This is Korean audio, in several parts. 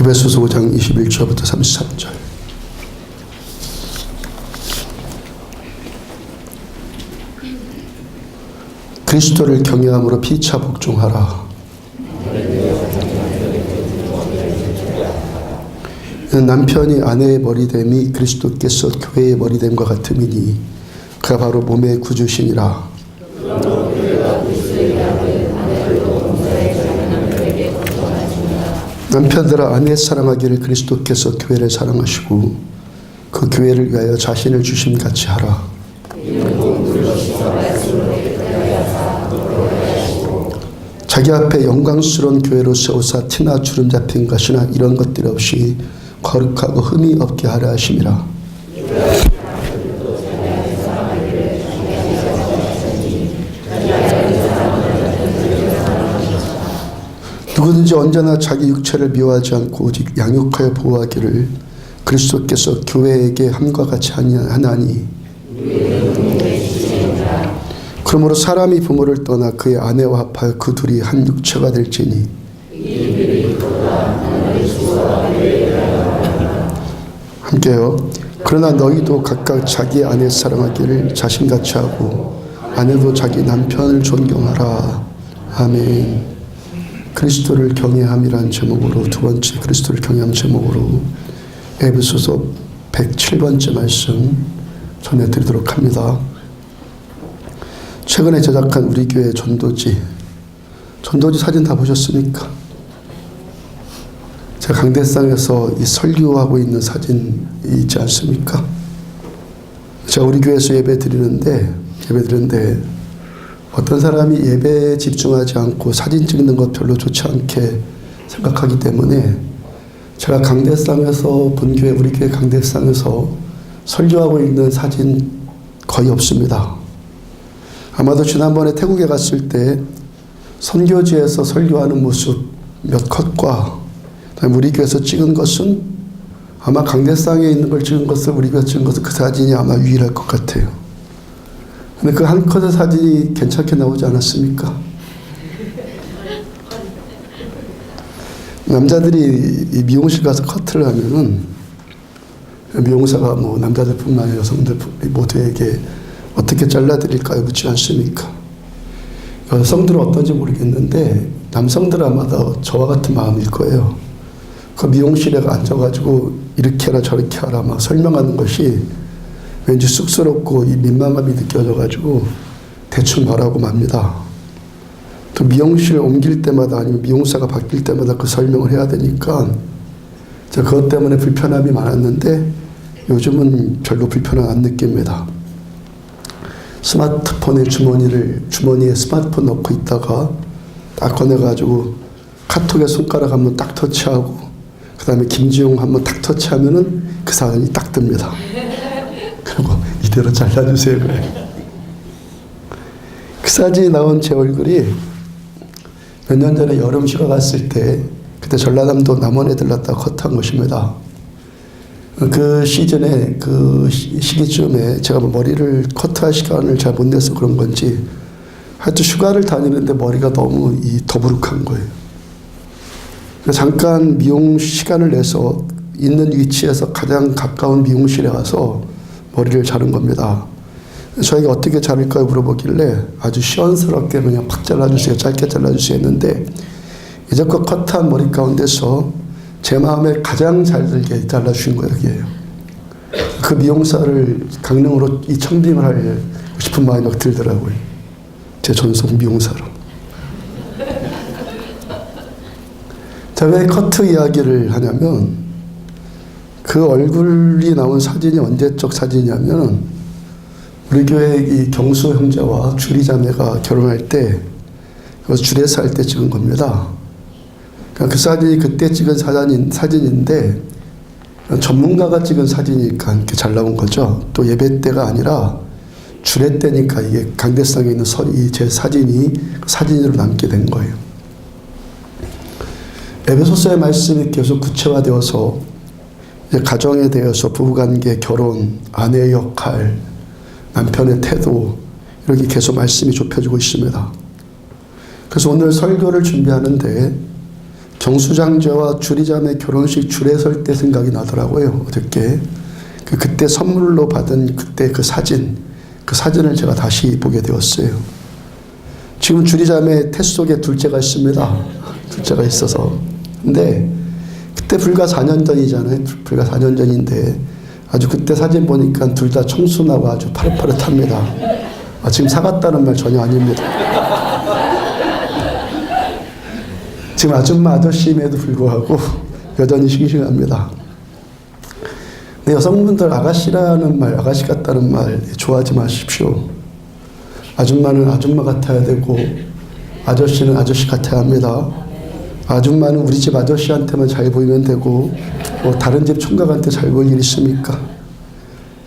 에베소서 5장 21절부터 33절. 그리스도를 경외함으로 피차 복종하라. 남편이 아내의 머리됨이 그리스도께서 교회의 머리됨과 같음이니 그가 바로 몸의 구주시니라. 남편들아 아내 사랑하기를 그리스도께서 교회를 사랑하시고 그 교회를 위하여 자신을 주심같이 하라. 자기 앞에 영광스러운 교회로 세우사 티나 주름 잡힌 것이나 이런 것들 없이 거룩하고 흠이 없게 하려 하심이라. 누구든지 언제나 자기 육체를 미워하지 않고 오직 양육하여 보호하기를 그리스도께서 교회에게 함과 같이 하나니. 그러므로 사람이 부모를 떠나 그의 아내와 합하여 그 둘이 한 육체가 될지니. 함께요. 그러나 너희도 각각 자기 아내 사랑하기를 자신같이 하고 아내도 자기 남편을 존경하라. 아멘. 그리스도를 경외함이란 제목으로 두 번째 그리스도를 경외함 제목으로 에베소서 107번째 말씀 전해드리도록 합니다. 최근에 제작한 우리 교회 전도지 사진 다 보셨습니까? 제가 강대상에서 이 설교하고 있는 사진이 있지 않습니까? 제가 우리 교회에서 예배 드리는데 어떤 사람이 예배에 집중하지 않고 사진 찍는 것 별로 좋지 않게 생각하기 때문에 제가 강대상에서 본 교회, 우리 교회 강대상에서 설교하고 있는 사진 거의 없습니다. 아마도 지난번에 태국에 갔을 때 선교지에서 설교하는 모습 몇 컷과 우리 교회에서 찍은 것은 아마 강대상에 있는 걸 찍은 것을 우리 교회에서 찍은 것은 그 사진이 아마 유일할 것 같아요. 근데 그 한 컷의 사진이 괜찮게 나오지 않았습니까? 남자들이 이 미용실 가서 커트를 하면은 미용사가 뭐 남자들뿐만 아니라 여성들 모두에게 어떻게 잘라드릴까요? 묻지 않습니까? 여성들은 어떤지 모르겠는데 남성들은 아마도 저와 같은 마음일 거예요. 그 미용실에 앉아가지고 이렇게 해라 저렇게 하라 막 설명하는 것이 왠지 쑥스럽고 이 민망함이 느껴져가지고 대충 말하고 맙니다. 또 미용실 옮길 때마다 아니면 미용사가 바뀔 때마다 그 설명을 해야 되니까 제가 그것 때문에 불편함이 많았는데 요즘은 별로 불편함 안 느낍니다. 스마트폰의 주머니에 스마트폰 넣고 있다가 딱 꺼내가지고 카톡에 손가락 한번 딱 터치하고 그 다음에 김지용 한번 딱 터치하면은 그 사진이 딱 뜹니다. 그리고 이대로 잘라주세요 그래. 그 사진이 나온 제 얼굴이 몇 년 전에 여름 휴가 갔을 때 그때 전라남도 남원에 들렀다가 컷한 것입니다. 그 시즌에 그 시기쯤에 제가 머리를 커트할 시간을 잘 못 내서 그런 건지 하여튼 휴가를 다니는데 머리가 너무 더부룩한 거예요. 잠깐 미용 시간을 내서 있는 위치에서 가장 가까운 미용실에 가서 머리를 자른 겁니다. 저에게 어떻게 자를까요? 물어보길래 아주 시원스럽게 그냥 팍 잘라주세요. 짧게 잘라주세요 했는데 이제껏 커트한 머리 가운데서 제 마음에 가장 잘 들게 잘라주신 거예요. 여기에요. 그 미용사를 강릉으로 이 청빙을 하고 싶은 마음이 막 들더라고요. 제 전속 미용사로. 자, 왜 커트 이야기를 하냐면 그 얼굴이 나온 사진이 언제적 사진이냐면 우리 교회 이 경수 형제와 주리 자매가 결혼할 때 그래서 주례사 할 때 찍은 겁니다. 그 사진이 그때 찍은 사진인데 전문가가 찍은 사진이니까 이렇게 잘 나온 거죠. 또 예배 때가 아니라 주례 때니까 이게 강대상에 있는 제 사진이 사진으로 남게 된 거예요. 에베소서의 말씀이 계속 구체화되어서 이제 가정에 대해서 부부관계, 결혼, 아내의 역할, 남편의 태도 이렇게 계속 말씀이 좁혀지고 있습니다. 그래서 오늘 설교를 준비하는데 정수장제와 주리자매 결혼식 줄에 설 때 생각이 나더라고요. 어저께 그때 선물로 받은 그때 그 사진을 제가 다시 보게 되었어요. 지금 주리자매 태 속에 둘째가 있습니다. 둘째가 있어서. 근데 그때 불과 4년 전이잖아요. 불과 4년 전인데 아주 그때 사진 보니까 둘 다 청순하고 아주 파릇파릇합니다. 지금 사갔다는 말 전혀 아닙니다. 지금 아줌마 아저씨임에도 불구하고 여전히 싱싱합니다. 근데 여성분들 아가씨라는 말, 아가씨 같다는 말 좋아하지 마십시오. 아줌마는 아줌마 같아야 되고 아저씨는 아저씨 같아야 합니다. 아줌마는 우리 집 아저씨한테만 잘 보이면 되고 뭐 다른 집 총각한테 잘 보일 일 있습니까?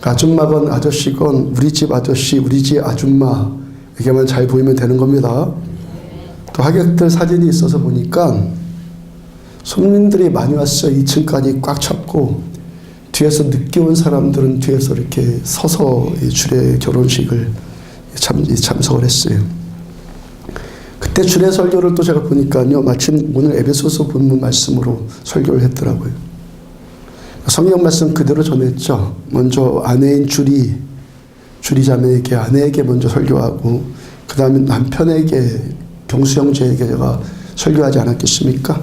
아줌마건 아저씨건 우리 집 아저씨, 우리 집 아줌마에게만 잘 보이면 되는 겁니다. 또 하객들 사진이 있어서 보니까 손님들이 많이 왔어요. 2층까지 꽉 찼고 뒤에서 늦게 온 사람들은 뒤에서 이렇게 서서 주례 결혼식을 참석을 했어요. 그때 주례 설교를 또 제가 보니까요. 마침 오늘 에베소서 본문 말씀으로 설교를 했더라고요. 성경 말씀 그대로 전했죠. 먼저 아내인 주리자매에게 아내에게 먼저 설교하고 그 다음에 남편에게 경수 형제에게 제가 설교하지 않았겠습니까?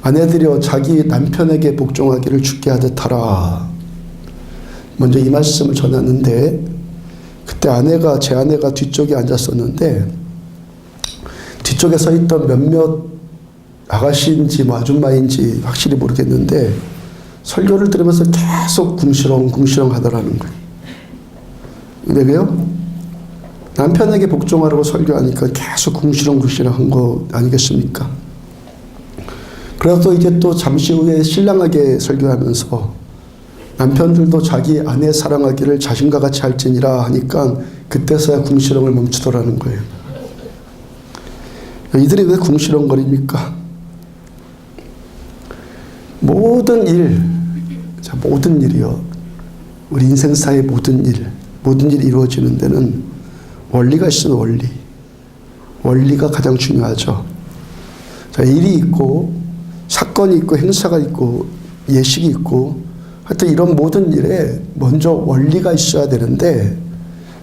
아내들이여 자기 남편에게 복종하기를 주께 하듯 하라. 먼저 이 말씀을 전하는데 그때 제 아내가 뒤쪽에 앉았었는데 뒤쪽에 서 있던 몇몇 아가씨인지 뭐 아줌마인지 확실히 모르겠는데 설교를 들으면서 계속 궁시렁 하더라는 거예요. 왜요? 남편에게 복종하라고 설교하니까 계속 궁시렁 한 거 아니겠습니까? 그래서 이제 또 잠시 후에 신랑에게 설교하면서 남편들도 자기 아내 사랑하기를 자신과 같이 할지니라 하니까 그때서야 궁시렁을 멈추더라는 거예요. 이들이 왜 궁시렁거립니까? 모든 일이요. 우리 인생사의 모든 일이 이루어지는 데는 원리가 있으면 원리가 가장 중요하죠. 자, 일이 있고 사건이 있고 행사가 있고 예식이 있고 하여튼 이런 모든 일에 먼저 원리가 있어야 되는데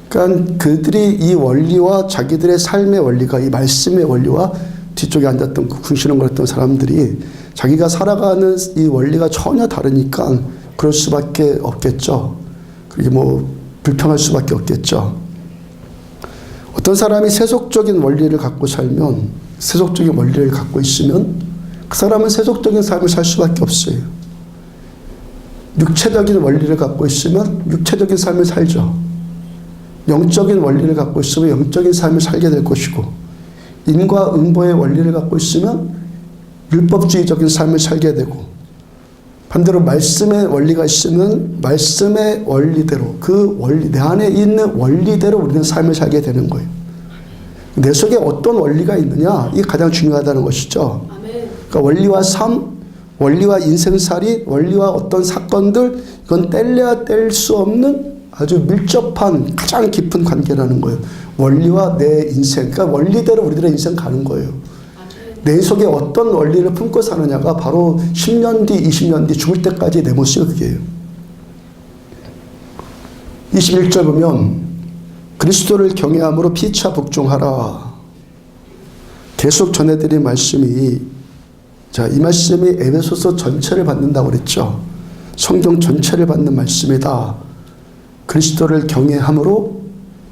그러니까 그들이 이 원리와 자기들의 삶의 원리가 이 말씀의 원리와 뒤쪽에 앉았던 궁시렁거렸던 사람들이 자기가 살아가는 이 원리가 전혀 다르니까 그럴 수밖에 없겠죠. 그게 뭐 불평할 수밖에 없겠죠. 어떤 사람이 세속적인 원리를 갖고 세속적인 원리를 갖고 있으면 그 사람은 세속적인 삶을 살 수밖에 없어요. 육체적인 원리를 갖고 있으면 육체적인 삶을 살죠. 영적인 원리를 갖고 있으면 영적인 삶을 살게 될 것이고 인과응보의 원리를 갖고 있으면 율법주의적인 삶을 살게 되고 반대로 말씀의 원리가 있으면 말씀의 원리대로 내 안에 있는 원리대로 우리는 삶을 살게 되는 거예요. 내 속에 어떤 원리가 있느냐 이게 가장 중요하다는 것이죠. 그러니까 원리와 삶, 원리와 인생살이, 원리와 어떤 사건들 이건 뗄래야 뗄 수 없는 아주 밀접한 가장 깊은 관계라는 거예요. 원리와 내 인생, 그러니까 원리대로 우리들의 인생 가는 거예요. 내 속에 어떤 원리를 품고 사느냐가 바로 10년 뒤, 20년 뒤 죽을 때까지 내 모습이 그게요. 21절 보면 그리스도를 경외함으로 피차 복종하라. 계속 전해드린 말씀이 이 말씀이 에베소서 전체를 받는다고 그랬죠. 성경 전체를 받는 말씀이다. 그리스도를 경외함으로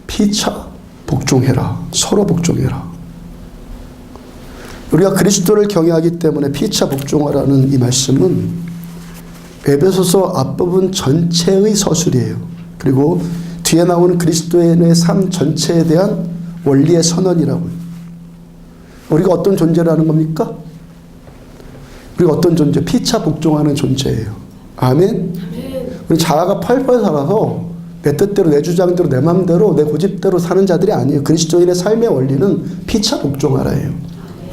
피차 복종해라. 서로 복종해라. 우리가 그리스도를 경외하기 때문에 피차 복종하라는 이 말씀은 에베소서 앞부분 전체의 서술이에요. 그리고 뒤에 나오는 그리스도인의 삶 전체에 대한 원리의 선언이라고요. 우리가 어떤 존재라는 겁니까? 우리가 어떤 존재? 피차 복종하는 존재예요. 아멘? 우리 자아가 펄펄 살아서 내 뜻대로, 내 주장대로, 내 마음대로, 내 고집대로 사는 자들이 아니에요. 그리스도인의 삶의 원리는 피차 복종하라예요.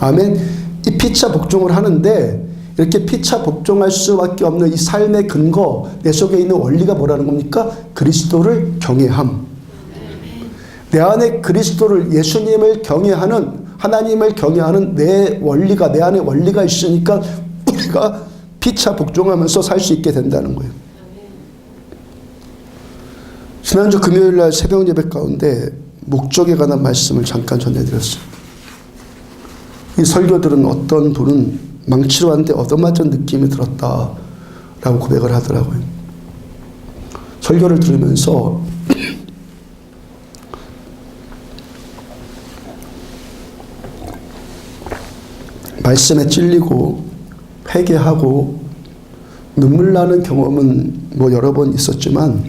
아멘. 이 피차 복종을 하는데 이렇게 피차 복종할 수밖에 없는 이 삶의 근거, 내 속에 있는 원리가 뭐라는 겁니까? 그리스도를 경외함. 내 안에 그리스도를, 예수님을 경외하는 하나님을 경외하는 내 원리가, 내 안에 원리가 있으니까 우리가 피차 복종하면서 살 수 있게 된다는 거예요. 지난주 금요일 날 새벽 예배 가운데 목적에 관한 말씀을 잠깐 전해드렸어요. 이 설교들은 어떤 분은 망치로 한데 얻어맞은 느낌이 들었다라고 고백을 하더라고요. 설교를 들으면서 말씀에 찔리고 회개하고 눈물 나는 경험은 뭐 여러 번 있었지만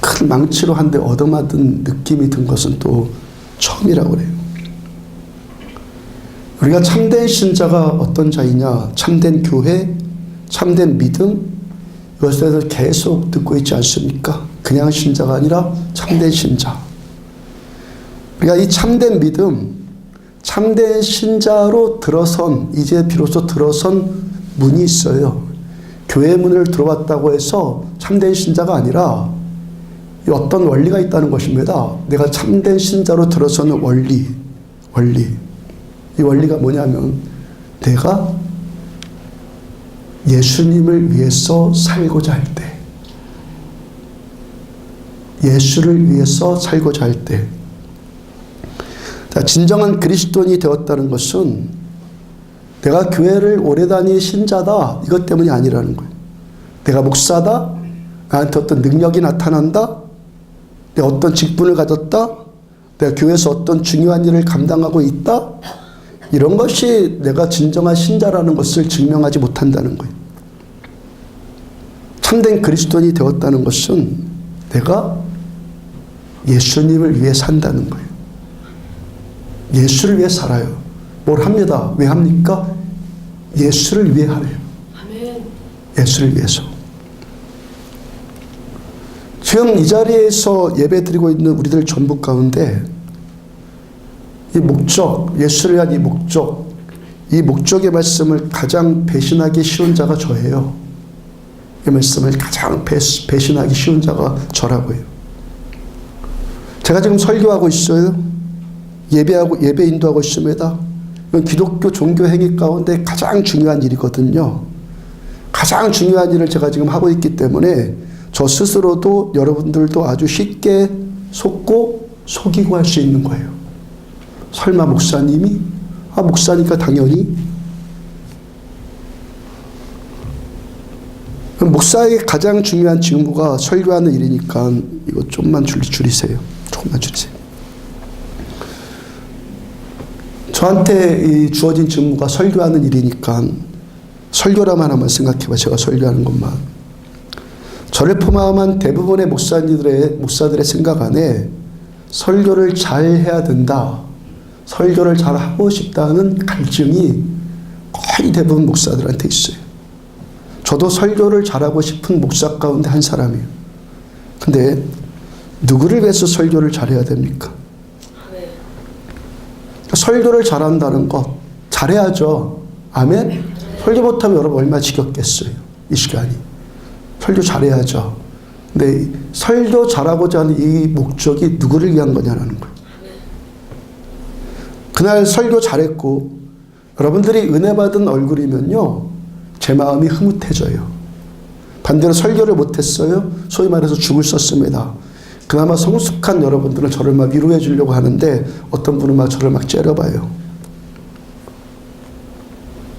큰 망치로 한 대 얻어맞은 느낌이 든 것은 또 처음이라고 그래요. 우리가 참된 신자가 어떤 자이냐, 참된 교회, 참된 믿음, 이것에 대해서 계속 듣고 있지 않습니까? 그냥 신자가 아니라 참된 신자. 우리가 이 참된 믿음, 참된 신자로 들어선, 이제 비로소 들어선 문이 있어요. 교회 문을 들어왔다고 해서 참된 신자가 아니라 어떤 원리가 있다는 것입니다. 내가 참된 신자로 들어서는 원리. 이 원리가 뭐냐면 내가 예수님을 위해서 살고자 할 때, 예수를 위해서 살고자 할 때, 진정한 그리스도인이 되었다는 것은 내가 교회를 오래 다닌 신자다 이것 때문이 아니라는 거예요. 내가 목사다, 나한테 어떤 능력이 나타난다, 내가 어떤 직분을 가졌다, 내가 교회에서 어떤 중요한 일을 감당하고 있다, 이런 것이 내가 진정한 신자라는 것을 증명하지 못한다는 거예요. 참된 그리스도인이 되었다는 것은 내가 예수님을 위해 산다는 거예요. 예수를 위해 살아요. 뭘 합니다. 왜 합니까? 예수를 위해 하래요. 아멘. 예수를 위해서. 지금 이 자리에서 예배드리고 있는 우리들 전부 가운데 이 목적, 예수를 위한 이 목적의 말씀을 가장 배신하기 쉬운 자가 저예요. 이 말씀을 가장 배신하기 쉬운 자가 저라고요. 제가 지금 설교하고 있어요. 예배 인도하고 있습니다. 이건 기독교 종교 행위 가운데 가장 중요한 일이거든요. 가장 중요한 일을 제가 지금 하고 있기 때문에 저 스스로도 여러분들도 아주 쉽게 속고 속이고 할 수 있는 거예요. 설마 목사님이? 목사니까 당연히. 목사에게 가장 중요한 직무가 설교하는 일이니까 이거 조금만 줄이세요. 조금만 줄이세요. 저한테 주어진 직무가 설교하는 일이니까 설교라만 한번 생각해봐. 제가 설교하는 것만. 저를 포함한 대부분의 목사들의 생각 안에 설교를 잘 해야 된다, 설교를 잘 하고 싶다는 갈증이 거의 대부분 목사들한테 있어요. 저도 설교를 잘하고 싶은 목사 가운데 한 사람이에요. 근데 누구를 위해서 설교를 잘해야 됩니까? 설교를 잘한다는 것, 잘해야죠. 아멘? 설교 못하면 여러분 얼마나 지겹겠어요. 이 시간이. 설교 잘해야죠. 근데 설교 잘하고자 하는 이 목적이 누구를 위한 거냐라는 거예요. 그날 설교 잘했고 여러분들이 은혜 받은 얼굴이면요, 제 마음이 흐뭇해져요. 반대로 설교를 못했어요. 소위 말해서 죽을 썼습니다. 그나마 성숙한 여러분들은 저를 막 위로해 주려고 하는데 어떤 분은 막 저를 막 째려봐요.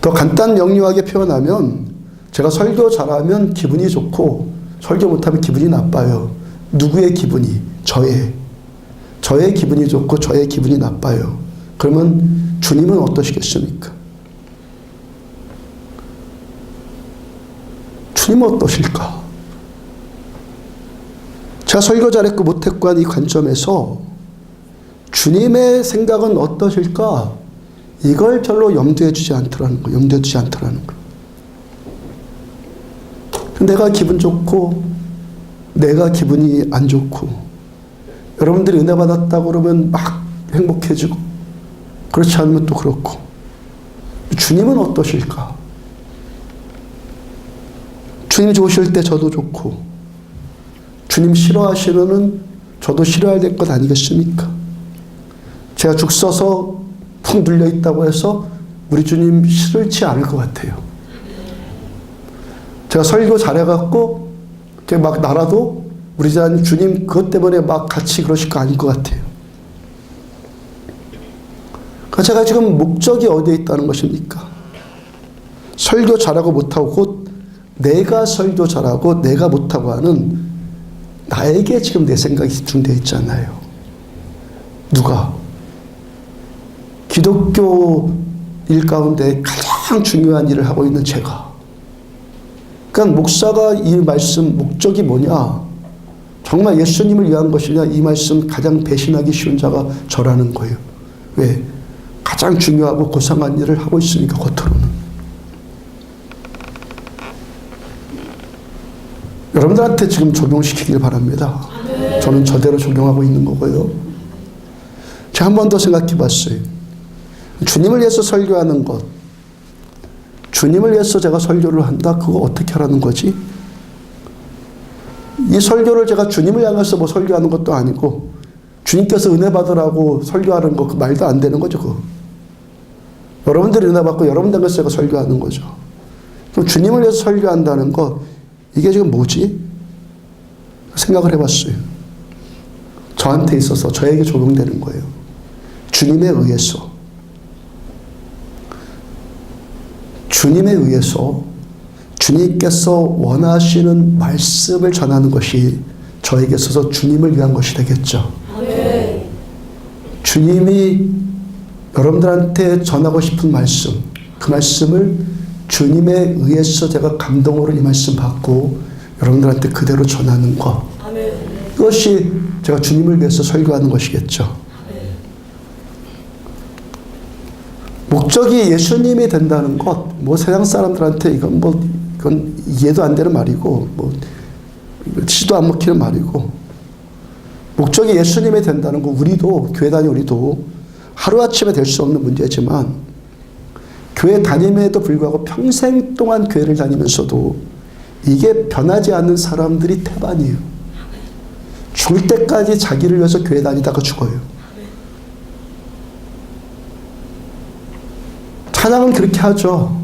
더 간단 명료하게 표현하면 제가 설교 잘하면 기분이 좋고 설교 못하면 기분이 나빠요. 누구의 기분이? 저의 기분이 좋고 저의 기분이 나빠요. 그러면 주님은 어떠시겠습니까? 주님은 어떠실까? 제가 설교 잘했고 못했고 한 이 관점에서 주님의 생각은 어떠실까? 이걸 별로 염두에 두지 않더라는 거예요. 내가 기분 좋고 내가 기분이 안 좋고 여러분들이 은혜 받았다고 그러면 막 행복해지고 그렇지 않으면 또 그렇고 주님은 어떠실까? 주님 좋으실 때 저도 좋고 주님 싫어하시면은 저도 싫어야 될 것 아니겠습니까? 제가 죽 서서 푹 눌려 있다고 해서 우리 주님 싫지 않을 것 같아요. 제가 설교 잘해갖고 막 날아도 우리 주님 그것 때문에 막 같이 그러실 거 아닐 것 같아요. 그러니까 제가 지금 목적이 어디에 있다는 것입니까? 설교 잘하고 못하고 곧 내가 설교 잘하고 내가 못하고 하는 나에게 지금 내 생각이 집중되어 있잖아요. 누가? 기독교 일 가운데 가장 중요한 일을 하고 있는 제가. 그러니까 목사가 이 말씀 목적이 뭐냐? 정말 예수님을 위한 것이냐? 이 말씀 가장 배신하기 쉬운 자가 저라는 거예요. 왜? 가장 중요하고 고상한 일을 하고 있으니까 겉으로는. 여러분들한테 지금 적용시키길 바랍니다. 저는 저대로 적용하고 있는 거고요. 제가 한 번 더 생각해 봤어요. 주님을 위해서 설교하는 것, 주님을 위해서 제가 설교를 한다? 그거 어떻게 하라는 거지? 이 설교를 제가 주님을 향해서 뭐 설교하는 것도 아니고 주님께서 은혜 받으라고 설교하는 거 그 말도 안 되는 거죠. 그거. 여러분들이 은혜 받고 여러분 향해서 제가 설교하는 거죠. 그럼 주님을 위해서 설교한다는 것, 이게 지금 뭐지? 생각을 해봤어요. 저한테 있어서 저에게 적용되는 거예요. 주님에 의해서. 주님에 의해서 주님께서 원하시는 말씀을 전하는 것이 저에게 있어서 주님을 위한 것이 되겠죠. 네. 주님이 여러분들한테 전하고 싶은 말씀, 그 말씀을 주님에 의해서 제가 감동으로 이 말씀 받고 여러분들한테 그대로 전하는 것. 아멘. 그것이 제가 주님을 위해서 설교하는 것이겠죠. 아멘. 목적이 예수님이 된다는 것, 뭐 세상 사람들한테 이건 이해도 안 되는 말이고, 뭐 치도 안 먹히는 말이고, 목적이 예수님이 된다는 거, 우리도 교회 다니 우리도 하루아침에 될 수 없는 문제지만 교회 다님에도 불구하고 평생 동안 교회를 다니면서도 이게 변하지 않는 사람들이 태반이에요. 죽을 때까지 자기를 위해서 교회 다니다가 죽어요. 찬양은 그렇게 하죠.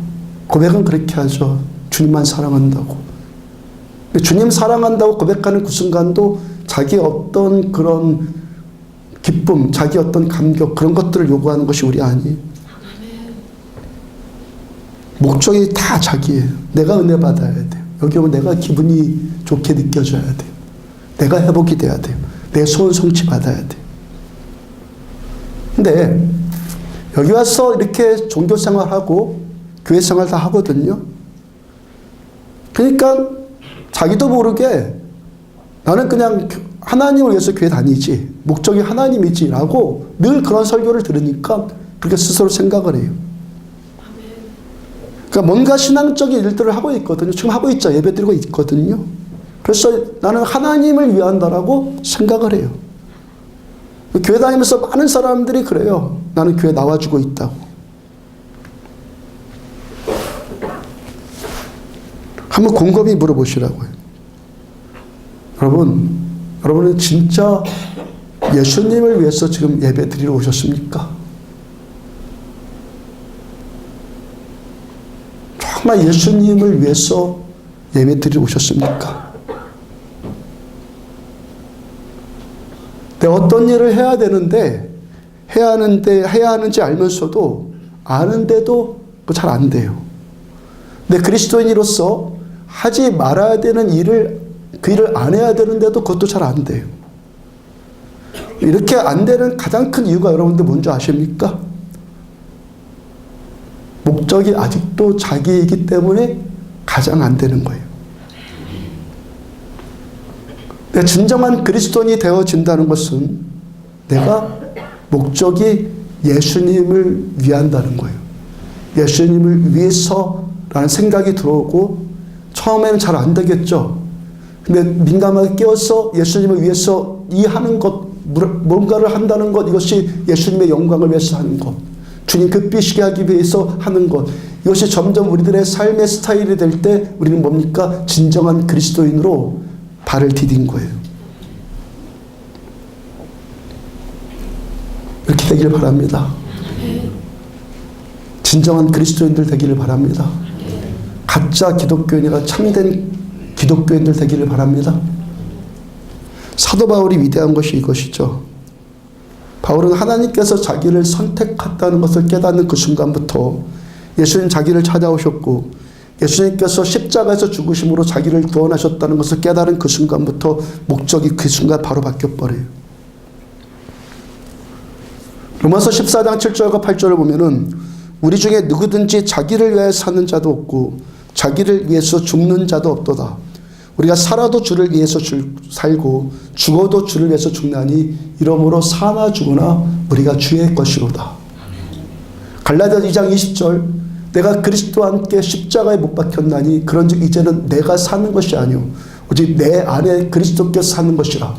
고백은 그렇게 하죠. 주님만 사랑한다고. 주님 사랑한다고 고백하는 그 순간도 자기 어떤 그런 기쁨, 자기 어떤 감격, 그런 것들을 요구하는 것이 우리 아니에요. 목적이 다 자기예요. 내가 은혜 받아야 돼요. 여기 오면 내가 기분이 좋게 느껴져야 돼요. 내가 회복이 돼야 돼요. 내 소원 성취 받아야 돼요. 근데 여기 와서 이렇게 종교 생활하고 교회 생활 다 하거든요. 그러니까 자기도 모르게 나는 그냥 하나님을 위해서 교회 다니지, 목적이 하나님이지 라고 늘 그런 설교를 들으니까 그렇게 스스로 생각을 해요. 그러니까 뭔가 신앙적인 일들을 하고 있거든요. 지금 하고 있죠. 예배 드리고 있거든요. 그래서 나는 하나님을 위한다라고 생각을 해요. 교회 다니면서 많은 사람들이 그래요. 나는 교회 나와주고 있다고. 한번 곰곰이 물어보시라고요. 여러분은 진짜 예수님을 위해서 지금 예배 드리러 오셨습니까? 정말 예수님을 위해서 예배 드리러 오셨습니까? 내가 어떤 일을 해야 되는데, 해야 하는지 알면서도 아는데도 잘 안 돼요. 근데 그리스도인으로서 하지 말아야 되는 일을, 그 일을 안 해야 되는데도 그것도 잘 안 돼요. 이렇게 안 되는 가장 큰 이유가 여러분들 뭔지 아십니까? 목적이 아직도 자기이기 때문에 가장 안 되는 거예요. 내가 진정한 그리스도인이 되어진다는 것은 내가 목적이 예수님을 위한다는 거예요. 예수님을 위해서라는 생각이 들어오고 처음에는 잘 안 되겠죠. 근데 민감하게 깨어서 예수님을 위해서 이 하는 것, 뭔가를 한다는 것, 이것이 예수님의 영광을 위해서 하는 것, 주님 극비시게 하기 위해서 하는 것, 이것이 점점 우리들의 삶의 스타일이 될 때 우리는 뭡니까? 진정한 그리스도인으로 발을 디딘 거예요. 이렇게 되기를 바랍니다. 진정한 그리스도인들 되기를 바랍니다. 가짜 기독교인이 아니라 참된 기독교인들 되기를 바랍니다. 사도 바울이 위대한 것이 이것이죠. 바울은 하나님께서 자기를 선택했다는 것을 깨닫는 그 순간부터 예수님 자기를 찾아오셨고 예수님께서 십자가에서 죽으심으로 자기를 구원하셨다는 것을 깨달은 그 순간부터 목적이 그 순간 바로 바뀌어버려요. 로마서 14장 7절과 8절을 보면은 우리 중에 누구든지 자기를 위하여 사는 자도 없고 자기를 위해서 죽는 자도 없도다. 우리가 살아도 주를 위해서 살고 죽어도 주를 위해서 죽나니 이러므로 사나 죽으나 우리가 주의 것이로다. 갈라디아 2장 20절 내가 그리스도와 함께 십자가에 못 박혔나니 그런즉 이제는 내가 사는 것이 아니오 오직 내 안에 그리스도께서 사는 것이라.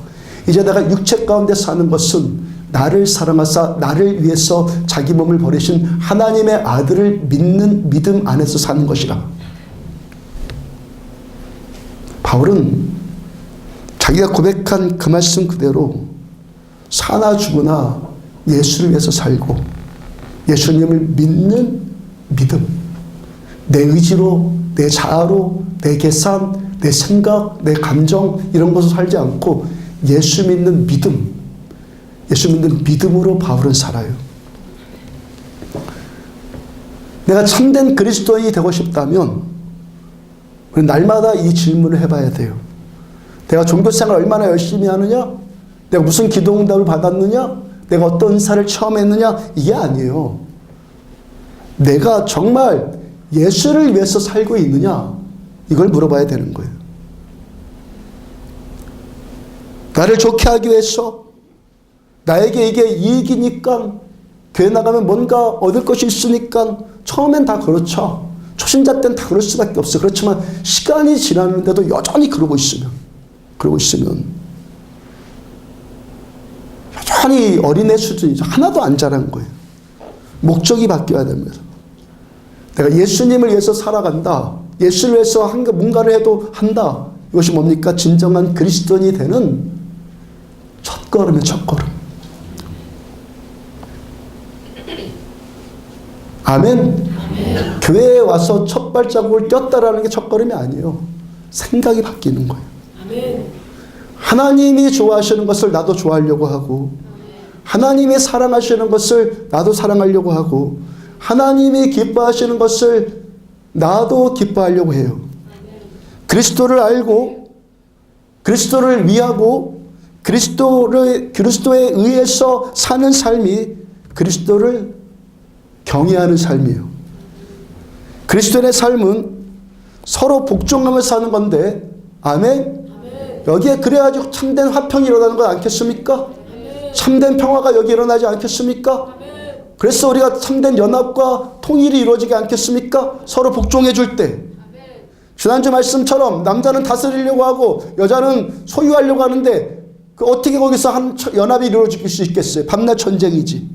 이제 내가 육체 가운데 사는 것은 나를 사랑하사 나를 위해서 자기 몸을 버리신 하나님의 아들을 믿는 믿음 안에서 사는 것이라. 바울은 자기가 고백한 그 말씀 그대로 사나 죽으나 예수를 위해서 살고 예수님을 믿는 믿음, 내 의지로, 내 자아로, 내 계산, 내 생각, 내 감정 이런 것으로 살지 않고 예수 믿는 믿음, 예수 믿는 믿음으로 바울은 살아요. 내가 참된 그리스도인이 되고 싶다면 우리 날마다 이 질문을 해봐야 돼요. 내가 종교생활 얼마나 열심히 하느냐? 내가 무슨 기도응답을 받았느냐? 내가 어떤 은사를 체험했느냐? 이게 아니에요. 내가 정말 예수를 위해서 살고 있느냐? 이걸 물어봐야 되는 거예요. 나를 좋게 하기 위해서 나에게 이게 이익이니까 교회 나가면 뭔가 얻을 것이 있으니까 처음엔 다 그렇죠. 초신자 때는 다 그럴 수밖에 없어요. 그렇지만 시간이 지났는데도 여전히 그러고 있으면 여전히 어린애 수준이죠. 하나도 안 자란 거예요. 목적이 바뀌어야 됩니다. 내가 예수님을 위해서 살아간다. 예수를 위해서 뭔가를 해도 한다. 이것이 뭡니까? 진정한 그리스도인이 되는 첫걸음이에요. 첫걸음. 아멘. 교회에 와서 첫 발자국을 꼈다라는 게 첫걸음이 아니에요. 생각이 바뀌는 거예요. 아멘. 하나님이 좋아하시는 것을 나도 좋아하려고 하고 하나님이 사랑하시는 것을 나도 사랑하려고 하고 하나님이 기뻐하시는 것을 나도 기뻐하려고 해요. 그리스도를 알고 그리스도를 위하고 그리스도에 의해서 사는 삶이 그리스도를 경외하는 삶이에요. 그리스도인의 삶은 서로 복종하며 사는 건데 아멘? 여기에 그래가지고 참된 화평이 일어나는 건 않겠습니까? 참된 평화가 여기 일어나지 않겠습니까? 그래서 우리가 참된 연합과 통일이 이루어지지 않겠습니까? 서로 복종해 줄 때. 지난주 말씀처럼 남자는 다스리려고 하고 여자는 소유하려고 하는데 그 어떻게 거기서 한 연합이 이루어질 수 있겠어요? 밤낮 전쟁이지.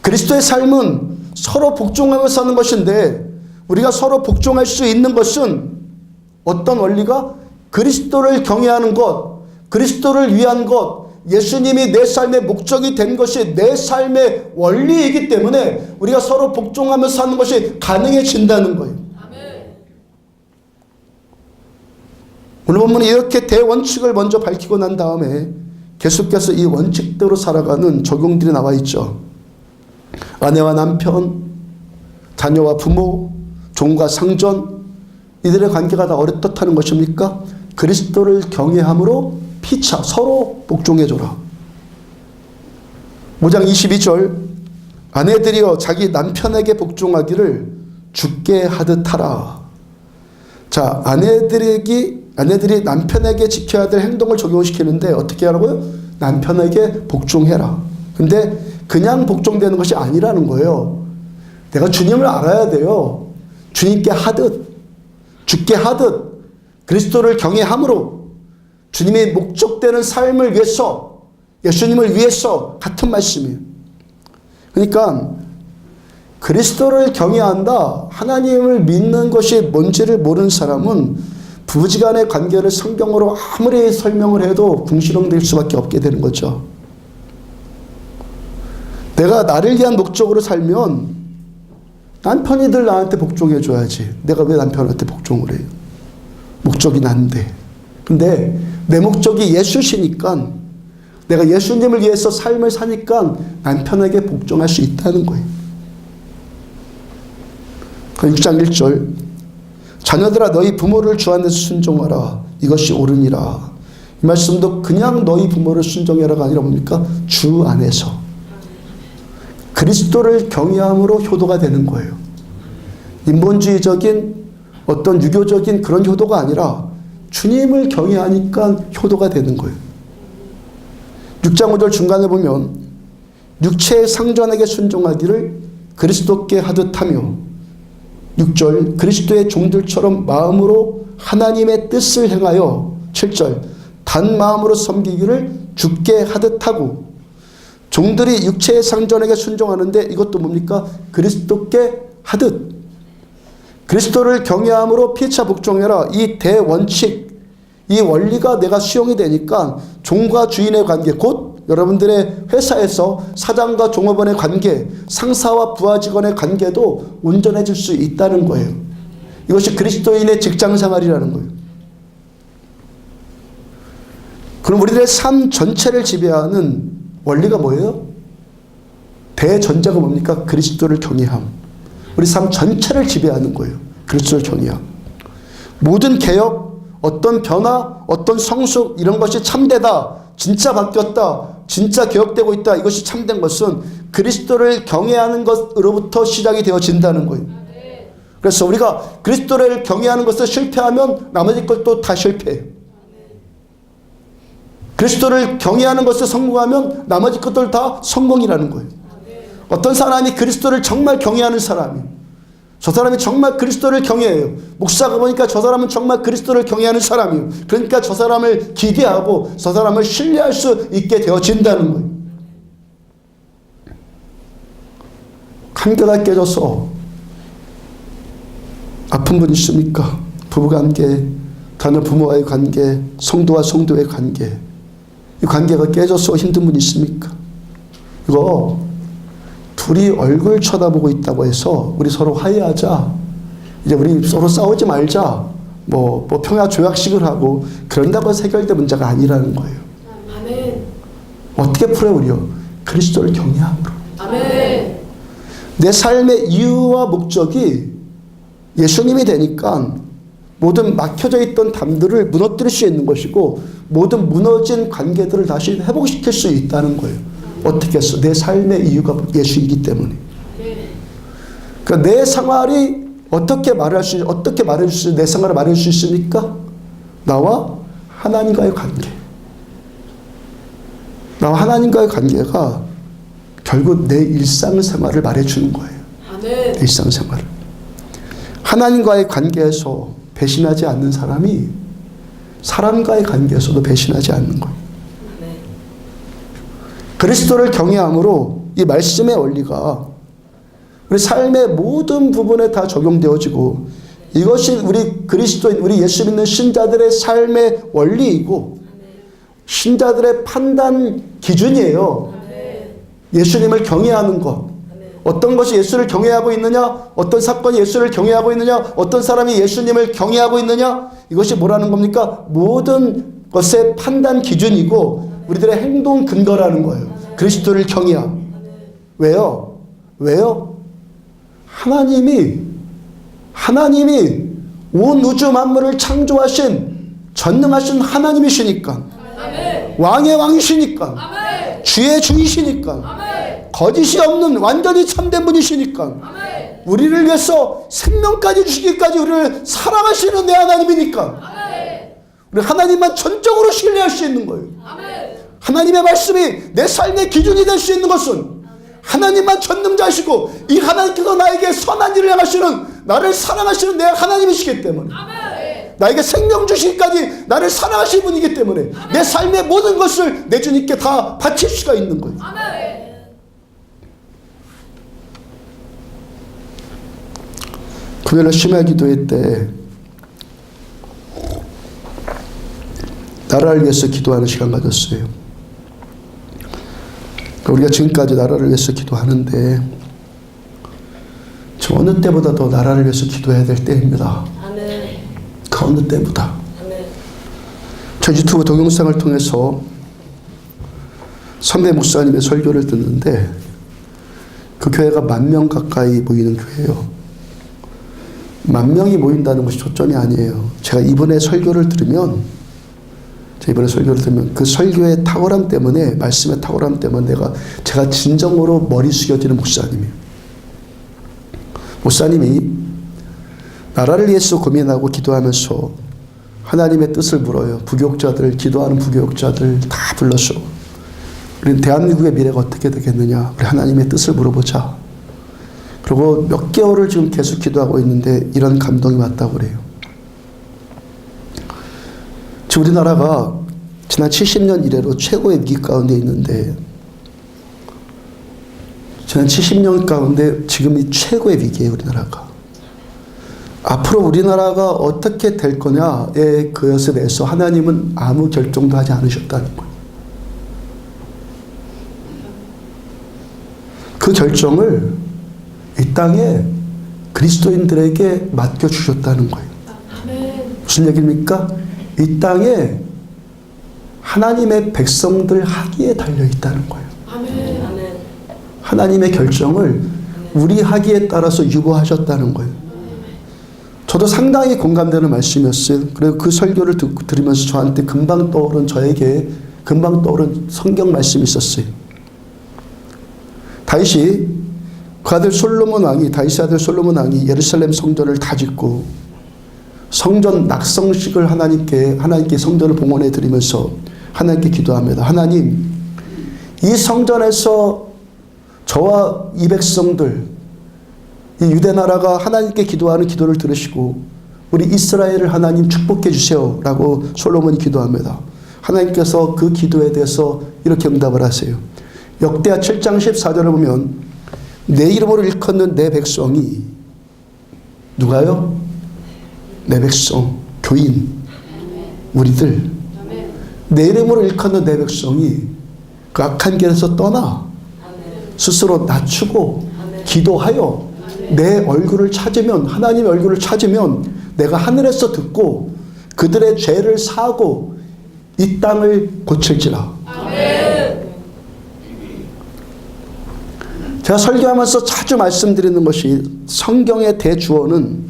그리스도의 삶은 서로 복종하며 사는 것인데 우리가 서로 복종할 수 있는 것은 어떤 원리가? 그리스도를 경외하는 것, 그리스도를 위한 것, 예수님이 내 삶의 목적이 된 것이 내 삶의 원리이기 때문에 우리가 서로 복종하며 사는 것이 가능해진다는 거예요. 오늘 본문은 이렇게 대원칙을 먼저 밝히고 난 다음에 계속해서 이 원칙대로 살아가는 적용들이 나와 있죠. 아내와 남편, 자녀와 부모, 종과 상전, 이들의 관계가 다 어떻다는 것입니까? 그리스도를 경외함으로 피차 서로 복종해줘라. 5장 22절 아내들이여 자기 남편에게 복종하기를 주께 하듯 하라. 자, 아내들이 남편에게 지켜야 될 행동을 적용시키는데 어떻게 하라고요? 남편에게 복종해라. 근데 그냥 복종되는 것이 아니라는 거예요. 내가 주님을 알아야 돼요. 주님께 하듯, 주께 하듯 그리스도를 경외함으로 주님의 목적되는 삶을 위해서, 예수님을 위해서 같은 말씀이에요. 그러니까 그리스도를 경외한다, 하나님을 믿는 것이 뭔지를 모르는 사람은 부부지간의 관계를 성경으로 아무리 설명을 해도 궁시렁댈 수밖에 없게 되는 거죠. 내가 나를 위한 목적으로 살면 남편이들 나한테 복종해 줘야지. 내가 왜 남편한테 복종을 해요? 목적이 난데. 근데 내 목적이 예수시니까, 내가 예수님을 위해서 삶을 사니까 남편에게 복종할 수 있다는 거예요. 6장 1절, 자녀들아 너희 부모를 주 안에서 순종하라. 이것이 옳으니라. 이 말씀도 그냥 너희 부모를 순종해라가 아니라 뭡니까? 주 안에서. 그리스도를 경외함으로 효도가 되는 거예요. 인본주의적인 어떤 유교적인 그런 효도가 아니라 주님을 경외하니까 효도가 되는 거예요. 6장 5절 중간에 보면 육체의 상전에게 순종하기를 그리스도께 하듯 하며, 6절 그리스도의 종들처럼 마음으로 하나님의 뜻을 행하여, 7절 단 마음으로 섬기기를 주께 하듯 하고, 종들이 육체의 상전에게 순종하는데 이것도 뭡니까? 그리스도께 하듯. 그리스도를 경외함으로 피차 복종해라. 이 대원칙, 이 원리가 내가 수용이 되니까 종과 주인의 관계, 곧 여러분들의 회사에서 사장과 종업원의 관계, 상사와 부하 직원의 관계도 온전해질 수 있다는 거예요. 이것이 그리스도인의 직장 생활이라는 거예요. 그럼 우리들의 삶 전체를 지배하는 원리가 뭐예요? 대전제가 뭡니까? 그리스도를 경외함. 우리 삶 전체를 지배하는 거예요. 그리스도를 경외함. 모든 개혁, 어떤 변화, 어떤 성숙, 이런 것이 참되다, 진짜 바뀌었다, 진짜 개혁되고 있다, 이것이 참된 것은 그리스도를 경외하는 것으로부터 시작이 되어진다는 거예요. 그래서 우리가 그리스도를 경외하는 것을 실패하면 나머지 것도 다 실패해요. 그리스도를 경외하는 것을 성공하면 나머지 것들 다 성공이라는 거예요. 어떤 사람이 그리스도를 정말 경외하는 사람이, 저 사람이 정말 그리스도를 경외해요. 목사가 보니까 저 사람은 정말 그리스도를 경외하는 사람이에요. 그러니까 저 사람을 기대하고 저 사람을 신뢰할 수 있게 되어진다는 거예요. 관계가 깨져서 아픈 분 있습니까? 부부관계, 자녀 부모와의 관계, 성도와 성도의 관계, 이 관계가 깨져서 힘든 분 있습니까? 이거 둘이 얼굴 쳐다보고 있다고 해서 우리 서로 화해하자, 이제 우리 서로 싸우지 말자, 뭐 평화 조약식을 하고 그런다고 해서 해결될 문제가 아니라는 거예요. 아멘. 어떻게 풀어요? 우리요? 그리스도를 경외함으로. 아멘. 내 삶의 이유와 목적이 예수님이 되니까 모든 막혀져 있던 담들을 무너뜨릴 수 있는 것이고, 모든 무너진 관계들을 다시 회복시킬 수 있다는 거예요. 어떻게 했어? 내 삶의 이유가 예수이기 때문에. 그러니까 내 생활이 어떻게 말할 수, 내 생활을 말할 수 있습니까? 나와 하나님과의 관계. 나와 하나님과의 관계가 결국 내 일상생활을 말해주는 거예요. 아멘. 일상생활을. 하나님과의 관계에서 배신하지 않는 사람이 사람과의 관계에서도 배신하지 않는 거예요. 그리스도를 경외함으로 이 말씀의 원리가 우리 삶의 모든 부분에 다 적용되어지고, 이것이 우리 그리스도인, 우리 예수 믿는 신자들의 삶의 원리이고 신자들의 판단 기준이에요. 예수님을 경외하는 것. 어떤 것이 예수를 경외하고 있느냐, 어떤 사건이 예수를 경외하고 있느냐, 어떤 사람이 예수님을 경외하고 있느냐, 이것이 뭐라는 겁니까? 모든 것의 판단 기준이고 우리들의 행동 근거라는 거예요. 그리스도를 경외함. 왜요? 하나님이 온 우주 만물을 창조하신 전능하신 하나님이시니까, 왕의 왕이시니까, 주의 주이시니까, 거짓이 없는 완전히 참된 분이시니까, 우리를 위해서 생명까지 주시기까지 우리를 사랑하시는 내 하나님이니까 우리 하나님만 전적으로 신뢰할 수 있는 거예요. 하나님의 말씀이 내 삶의 기준이 될 수 있는 것은 하나님만 전능자시고 이 하나님께서 나에게 선한 일을 행하시는, 나를 사랑하시는 내 하나님이시기 때문에, 나에게 생명 주시기까지 나를 사랑하시는 분이기 때문에 내 삶의 모든 것을 내 주님께 다 바칠 수가 있는 거예요. 금요일 심야 기도회 때 나라를 위해서 기도하는 시간 가졌어요. 우리가 지금까지 나라를 위해서 기도하는데 저 어느 때보다 더 나라를 위해서 기도해야 될 때입니다. 아멘. 그 어느 때보다. 아멘. 저 유튜브 동영상을 통해서 선배 목사님의 설교를 듣는데 그 교회가 10,000명 가까이 모이는 교회예요. 10,000명이 모인다는 것이 초점이 아니에요. 제가 이번에 설교를 들으면 그 설교의 탁월함 때문에, 말씀의 탁월함 때문에 제가 진정으로 머리 숙여지는 목사님이 나라를 위해서 고민하고 기도하면서 하나님의 뜻을 물어요. 기도하는 부교육자들 다 불러서 우리는 대한민국의 미래가 어떻게 되겠느냐, 우리 하나님의 뜻을 물어보자. 그리고 몇 개월을 지금 계속 기도하고 있는데 이런 감동이 왔다고 그래요. 지금 우리나라가 지난 70년 이래로 최고의 위기 가운데 있는데, 지난 70년 가운데 지금이 최고의 위기예요, 우리나라가. 앞으로 우리나라가 어떻게 될 거냐에 그것에 대해서 하나님은 아무 결정도 하지 않으셨다는 거예요. 그 결정을 이 땅에 그리스도인들에게 맡겨주셨다는 거예요. 아멘. 무슨 얘기입니까? 이 땅에 하나님의 백성들 하기에 달려있다는 거예요. 아멘. 아멘. 하나님의 결정을 우리 하기에 따라서 유보하셨다는 거예요. 저도 상당히 공감되는 말씀이었어요. 그리고 그 설교를 들으면서 저한테 저에게 금방 떠오른 성경 말씀이 있었어요. 다윗의 아들 솔로몬 왕이 예루살렘 성전을 다 짓고 성전 낙성식을 하나님께 성전을 봉헌해 드리면서 하나님께 기도합니다. 하나님, 이 성전에서 저와 이 백성들, 이 유대 나라가 하나님께 기도하는 기도를 들으시고 우리 이스라엘을 하나님 축복해 주세요 라고 솔로몬이 기도합니다. 하나님께서 그 기도에 대해서 이렇게 응답을 하세요. 역대하 7장 14절을 보면 내 이름으로 일컫는 내 백성이, 누가요? 내 백성, 교인, 우리들, 내 이름으로 일컫는 내 백성이 그 악한 길에서 떠나 스스로 낮추고 기도하여 내 얼굴을 찾으면, 하나님의 얼굴을 찾으면 내가 하늘에서 듣고 그들의 죄를 사하고 이 땅을 고칠지라. 아멘. 제가 설교하면서 자주 말씀드리는 것이 성경의 주어는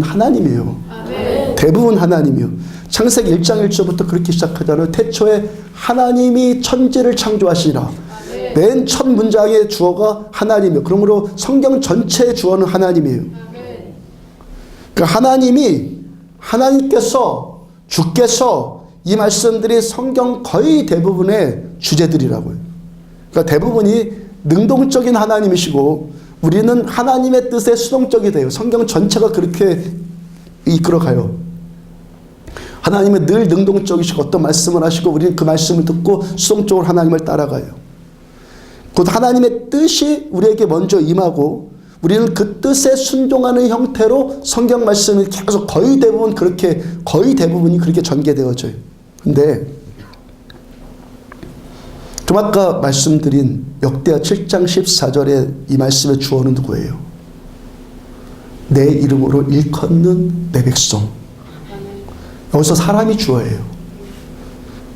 하나님이에요. 아멘. 대부분 하나님이요. 창세기 1장 1절부터 그렇게 시작하잖아요. 태초에 하나님이 천지를 창조하시니라. 맨 첫 문장의 주어가 하나님이에요. 그러므로 성경 전체의 주어는 하나님이에요. 그러니까 하나님께서, 주께서 이 말씀들이 성경 거의 대부분의 주제들이라고요. 그러니까 대부분이 능동적인 하나님이시고 우리는 하나님의 뜻에 수동적이 돼요. 성경 전체가 그렇게 이끌어가요. 하나님은 늘 능동적이시고 어떤 말씀을 하시고 우리는 그 말씀을 듣고 수동적으로 하나님을 따라가요. 곧 하나님의 뜻이 우리에게 먼저 임하고 우리는 그 뜻에 순종하는 형태로 성경 말씀이 계속 거의 대부분이 그렇게 전개되어져요. 근데 좀 아까 말씀드린 역대하 7장 14절의 이 말씀의 주어는 누구예요? 내 이름으로 일컫는 내 백성. 여기서 사람이 주어예요.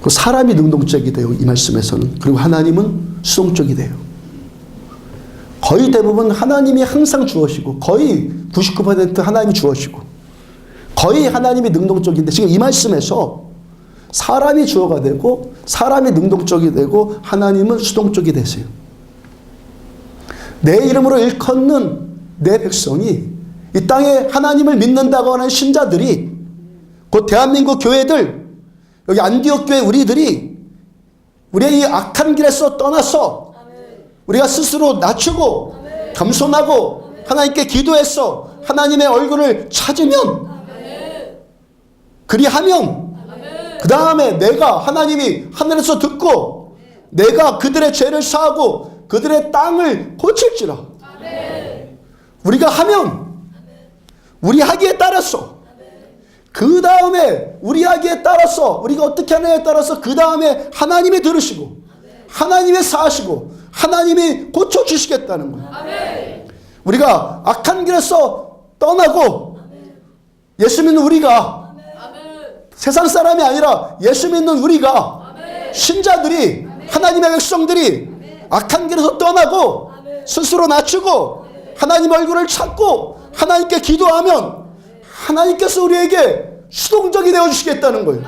그 사람이 능동적이 돼요, 이 말씀에서는. 그리고 하나님은 수동적이 돼요. 거의 대부분 하나님이 항상 주어시고 거의 99% 하나님이 주어시고 거의 하나님이 능동적인데 지금 이 말씀에서 사람이 주어가 되고 사람이 능동적이 되고 하나님은 수동적이 되세요. 내 이름으로 일컫는 내 백성이, 이 땅에 하나님을 믿는다고 하는 신자들이, 곧 대한민국 교회들, 여기 안디옥 교회 우리들이 우리의 이 악한 길에서 떠나서 우리가 스스로 낮추고 겸손하고 하나님께 기도해서 하나님의 얼굴을 찾으면, 그리하면 그 다음에 내가, 하나님이 하늘에서 듣고 내가 그들의 죄를 사하고 그들의 땅을 고칠지라. 우리가 하면 우리 하기에 따라서, 그 다음에 우리 하기에 따라서, 우리가 어떻게 하느냐에 따라서 그 다음에 하나님이 들으시고 하나님이 사하시고 하나님이 고쳐주시겠다는 거예요. 아멘. 우리가 악한 길에서 떠나고 예수 믿는 우리가 아멘. 세상 사람이 아니라 예수 믿는 우리가 신자들이 하나님의 백성들이 악한 길에서 떠나고 스스로 낮추고 하나님 얼굴을 찾고 하나님께 기도하면 하나님께서 우리에게 수동적이 되어주시겠다는 거예요.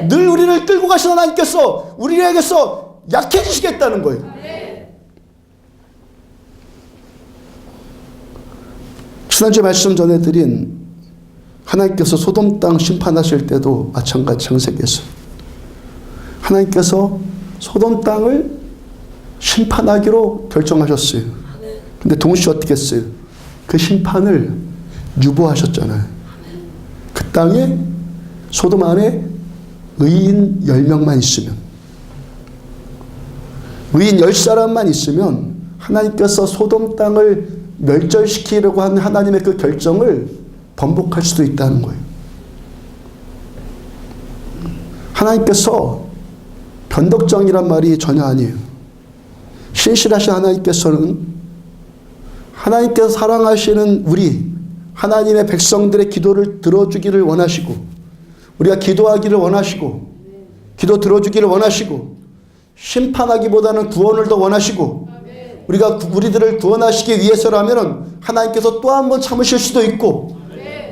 늘 우리를 끌고 가신 하나님께서 우리에게서 약해지시겠다는 거예요. 지난주에 말씀 전해드린 하나님께서 소돔 땅 심판하실 때도 마찬가지 창세기에서 하나님께서 소돔 땅을 심판하기로 결정하셨어요. 근데 동시에 어떻게 했어요? 그 심판을 유보하셨잖아요. 그 땅에 소돔 안에 의인 10명만 있으면, 의인 10사람만 있으면 하나님께서 소돔 땅을 멸절시키려고 하는 하나님의 그 결정을 번복할 수도 있다는 거예요. 하나님께서 변덕정이란 말이 전혀 아니에요. 신실하신 하나님께서는 하나님께서 사랑하시는 우리 하나님의 백성들의 기도를 들어주기를 원하시고, 우리가 기도하기를 원하시고, 기도 들어주기를 원하시고, 심판하기보다는 구원을 더 원하시고, 우리가 우리들을 구원하시기 위해서라면 하나님께서 또 한 번 참으실 수도 있고,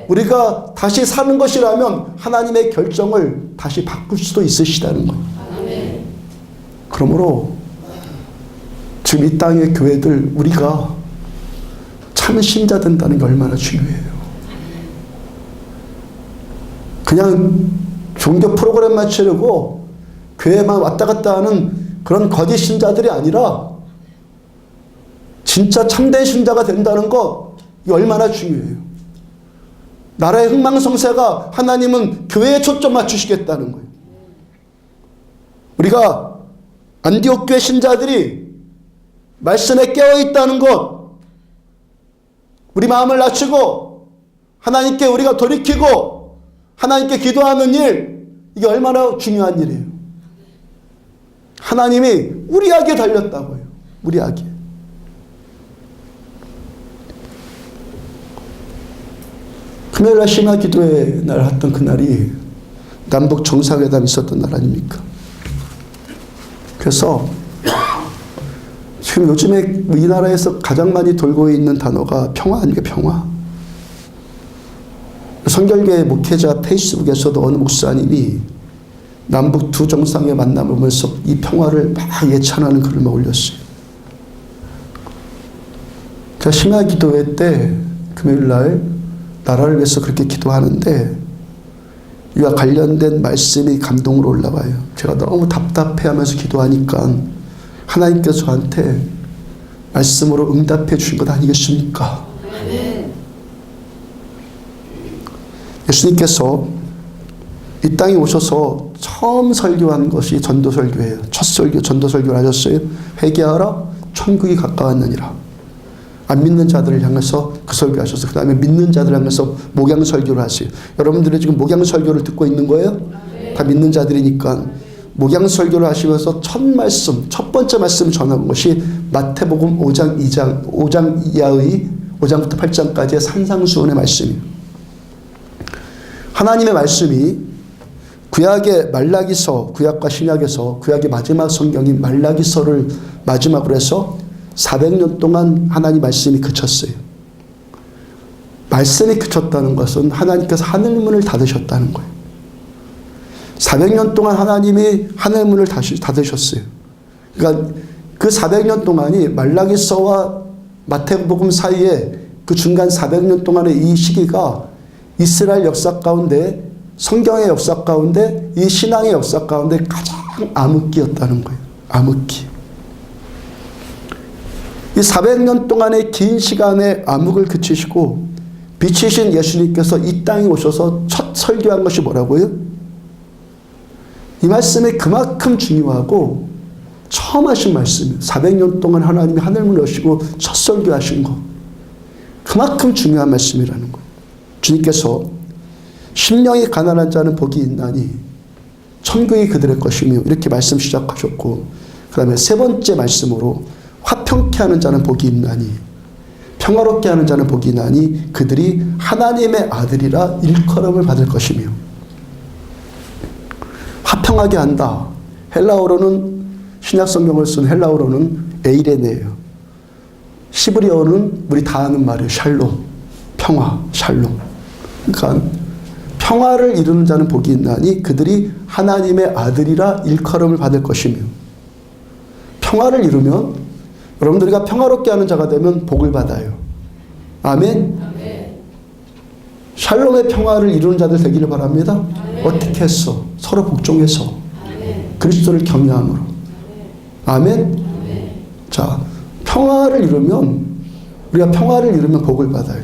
우리가 다시 사는 것이라면 하나님의 결정을 다시 바꿀 수도 있으시다는 거예요. 그러므로 지금 이 땅의 교회들 우리가 참 신자 된다는 게 얼마나 중요해요. 그냥 종교 프로그램 맞추려고 교회만 왔다 갔다 하는 그런 거짓 신자들이 아니라 진짜 참된 신자가 된다는 거 이게 얼마나 중요해요. 나라의 흥망성쇠가 하나님은 교회에 초점 맞추시겠다는 거예요. 우리가 안디옥 교회 신자들이 말씀에 깨어있다는 것, 우리 마음을 낮추고 하나님께 우리가 돌이키고 하나님께 기도하는 일, 이게 얼마나 중요한 일이에요. 하나님이 우리에게 달렸다고요. 우리에게. 금요일날 심야 기도회 날 했던 그날이 남북 정상회담이 있었던 날 아닙니까? 그래서 지금 요즘에 이 나라에서 가장 많이 돌고 있는 단어가 평화 아니에요. 평화. 성결계 목회자 페이스북에서도 어느 목사님이 남북 두 정상의 만남을 보면서 이 평화를 막 예찬하는 글을 막 올렸어요. 제가 심야 기도회 때 금요일날 나라를 위해서 그렇게 기도하는데 이와 관련된 말씀이 감동으로 올라와요. 제가 너무 답답해하면서 기도하니까 하나님께서 저한테 말씀으로 응답해 주신 것 아니겠습니까? 예수님께서 이 땅에 오셔서 처음 설교한 것이 전도설교예요. 첫 설교, 전도설교를 하셨어요. 회개하라, 천국이 가까웠느니라. 안 믿는 자들을 향해서 그 설교하셔서 그 다음에 믿는 자들을 향해서 목양설교를 하세요. 여러분들이 지금 목양설교를 듣고 있는 거예요? 다 믿는 자들이니까 목양설교를 하시면서 첫 번째 말씀을 전한 것이 마태복음 5장 이하의 5장부터 8장까지의 산상수훈의 말씀이에요. 하나님의 말씀이 구약의 말라기서, 구약과 신약에서 구약의 마지막 성경인 말라기서를 마지막으로 해서 400년 동안 하나님 말씀이 그쳤어요. 말씀이 그쳤다는 것은 하나님께서 하늘문을 닫으셨다는 거예요. 400년 동안 하나님이 하늘문을 닫으셨어요. 그러니까 그 400년 동안이 말라기서와 마태복음 사이에 그 중간 400년 동안의 이 시기가 이스라엘 역사 가운데, 성경의 역사 가운데, 이 신앙의 역사 가운데 가장 암흑기였다는 거예요. 암흑기. 이 400년 동안의 긴 시간의 암흑을 그치시고 빛이신 예수님께서 이 땅에 오셔서 첫 설교한 것이 뭐라고요? 이 말씀이 그만큼 중요하고 처음 하신 말씀이에요. 400년 동안 하나님이 하늘문을 여시고 첫 설교하신 거. 그만큼 중요한 말씀이라는 거예요. 주님께서 심령이 가난한 자는 복이 있나니 천국이 그들의 것이며 이렇게 말씀 시작하셨고, 그 다음에 세 번째 말씀으로 화평케 하는 자는 복이 있나니 평화롭게 하는 자는 복이 있나니 그들이 하나님의 아들이라 일컬음을 받을 것이며. 화평하게 한다. 헬라어로는 신약 성경을 쓴 헬라어로는 에이레네예요. 히브리어는 우리 다 아는 말이에요. 샬롬. 평화, 샬롬. 그러니까 평화를 이루는 자는 복이 있나니 그들이 하나님의 아들이라 일컬음을 받을 것이며. 평화를 이루면 여러분들이가 평화롭게 하는 자가 되면 복을 받아요. 아멘. 샬롬의 평화를 이루는 자들 되기를 바랍니다. 어떻게 했어? 서로 복종해서 그리스도를 경외함으로. 아멘. 자, 평화를 이루면 우리가 평화를 이루면 복을 받아요.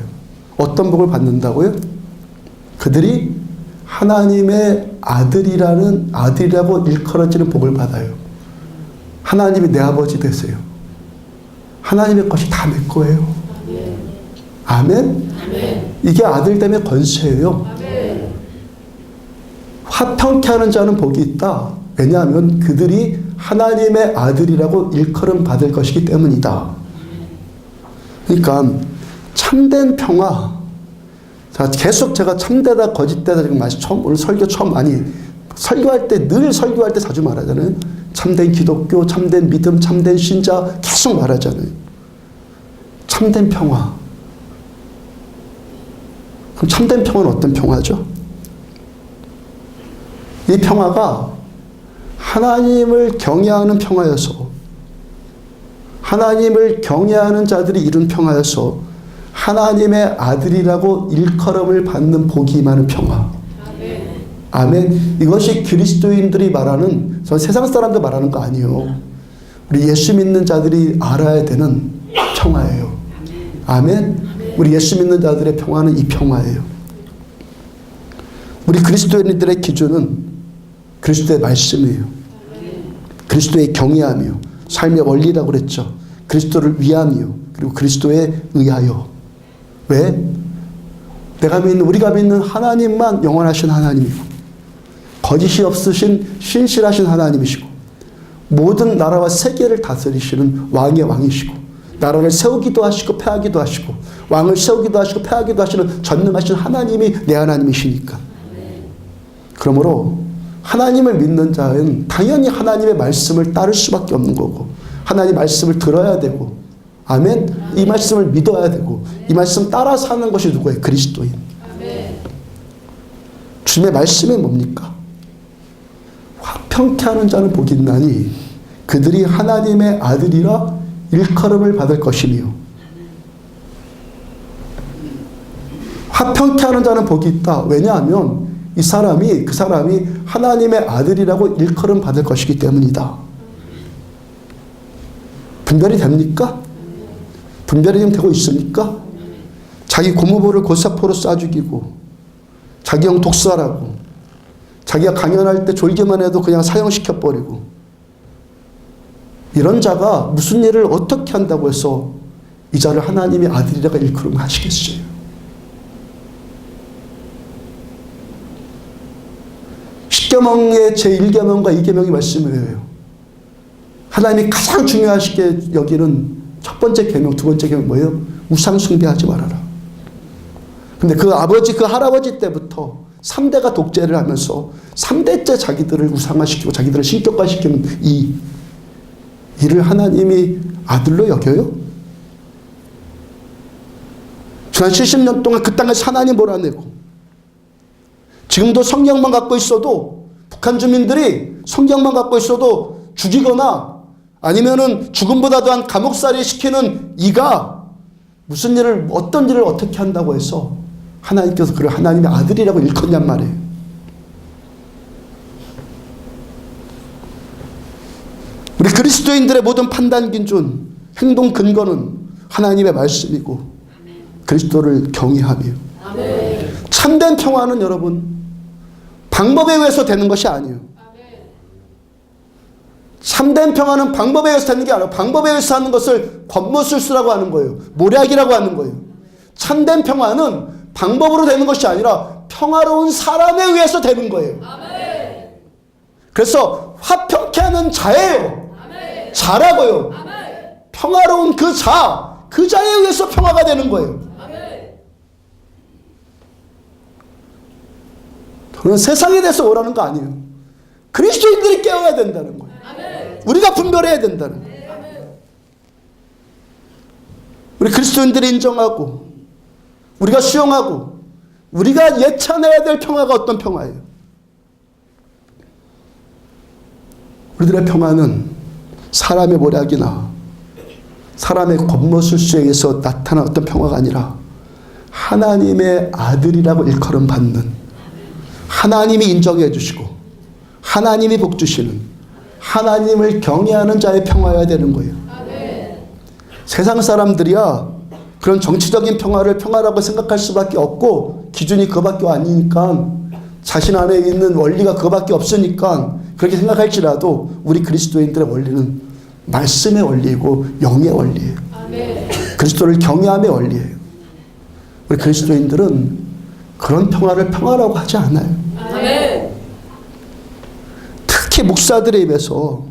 어떤 복을 받는다고요? 그들이 하나님의 아들이라고 일컬어지는 복을 받아요. 하나님이 내 아버지 되세요. 하나님의 것이 다 내 거예요. 아멘. 이게 아들됨의 권세예요. 화평케 하는 자는 복이 있다. 왜냐하면 그들이 하나님의 아들이라고 일컬음 받을 것이기 때문이다. 그러니까 참된 평화. 자, 계속 제가 참되다 거짓되다 지금 오늘 설교 처음 많이 설교할 때 늘 설교할 때 자주 말하잖아요. 참된 기독교, 참된 믿음, 참된 신자 계속 말하잖아요. 참된 평화. 그럼 참된 평화는 어떤 평화죠? 이 평화가 하나님을 경외하는 평화여서 하나님을 경외하는 자들이 이룬 평화여서 하나님의 아들이라고 일컬음을 받는 복이 임하는 평화. 아멘. 이것이 그리스도인들이 말하는, 저 세상 사람들 말하는 거 아니에요. 우리 예수 믿는 자들이 알아야 되는 평화예요. 아멘. 우리 예수 믿는 자들의 평화는 이 평화예요. 우리 그리스도인들의 기준은 그리스도의 말씀이에요. 그리스도의 경외함이요. 삶의 원리라고 그랬죠. 그리스도를 위함이요. 그리고 그리스도에 의하여. 왜? 우리가 믿는 하나님만 영원하신 하나님이고 거짓이 없으신 신실하신 하나님이시고 모든 나라와 세계를 다스리시는 왕의 왕이시고 나라를 세우기도 하시고 패하기도 하시고 왕을 세우기도 하시고 패하기도 하시는 전능하신 하나님이 내 하나님이시니까. 그러므로 하나님을 믿는 자는 당연히 하나님의 말씀을 따를 수밖에 없는 거고 하나님의 말씀을 들어야 되고 아멘. 이 말씀을 믿어야 되고 이 말씀 따라 사는 것이 누구예요? 그리스도인. 주님의 말씀이 뭡니까? 화평케 하는 자는 복이 있나니 그들이 하나님의 아들이라 일컬음을 받을 것이며. 화평케 하는 자는 복이 있다. 왜냐하면 그 사람이 하나님의 아들이라고 일컬음 받을 것이기 때문이다. 분별이 됩니까? 분별이 지금 되고 있습니까? 자기 고모부를 골사포로 쏴 죽이고 자기 형 독살하고 자기가 강연할 때 졸기만 해도 그냥 사형시켜버리고 이런 자가 무슨 일을 어떻게 한다고 해서 이 자를 하나님의 아들이라고 일컬음 하시겠어요? 십계명의 제1계명과 2계명이 말씀이에요. 하나님이 가장 중요하시게 여기는 첫 번째 계명, 두 번째 계명 뭐예요? 우상 숭배하지 말아라. 근데 그 아버지, 그 할아버지 때부터 3대가 독재를 하면서 3대째 자기들을 우상화시키고 자기들을 신격화시키는 이 일을 하나님이 아들로 여겨요? 지난 70년 동안 그 땅에서 하나님 몰아내고 지금도 성경만 갖고 있어도 북한 주민들이 성경만 갖고 있어도 죽이거나 아니면은 죽음보다 더한 감옥살이 시키는 이가 무슨 일을 어떤 일을 어떻게 한다고 해서 하나님께서 그를 하나님의 아들이라고 일컫냔 말이에요. 우리 그리스도인들의 모든 판단 기준, 행동 근거는 하나님의 말씀이고 그리스도를 경외하며 참된 평화는 여러분 방법에 의해서 되는 것이 아니에요. 참된 평화는 방법에 의해서 되는 게 아니라 방법에 의해서 하는 것을 겉모술수라고 하는 거예요. 모략이라고 하는 거예요. 참된 평화는 방법으로 되는 것이 아니라 평화로운 사람에 의해서 되는 거예요. 그래서 화평케 하는 자예요. 자라고요. 평화로운 그 자에 의해서 평화가 되는 거예요. 그건 세상에 대해서 오라는 거 아니에요. 그리스도인들이 깨어야 된다는 거예요. 우리가 분별해야 된다는 거예요. 우리 그리스도인들이 인정하고 우리가 수용하고 우리가 예찬해야 될 평화가 어떤 평화예요? 우리들의 평화는 사람의 모략이나 사람의 겉모술수에 의해서 나타난 어떤 평화가 아니라 하나님의 아들이라고 일컬음 받는, 하나님이 인정해 주시고 하나님이 복 주시는, 하나님을 경외하는 자의 평화여야 되는 거예요. 세상 사람들이야 그런 정치적인 평화를 평화라고 생각할 수밖에 없고 기준이 그거밖에 아니니까, 자신 안에 있는 원리가 그거밖에 없으니까 그렇게 생각할지라도 우리 그리스도인들의 원리는 말씀의 원리이고 영의 원리예요. 그리스도를 경외함의 원리예요. 우리 그리스도인들은 그런 평화를 평화라고 하지 않아요. 특히 목사들의 입에서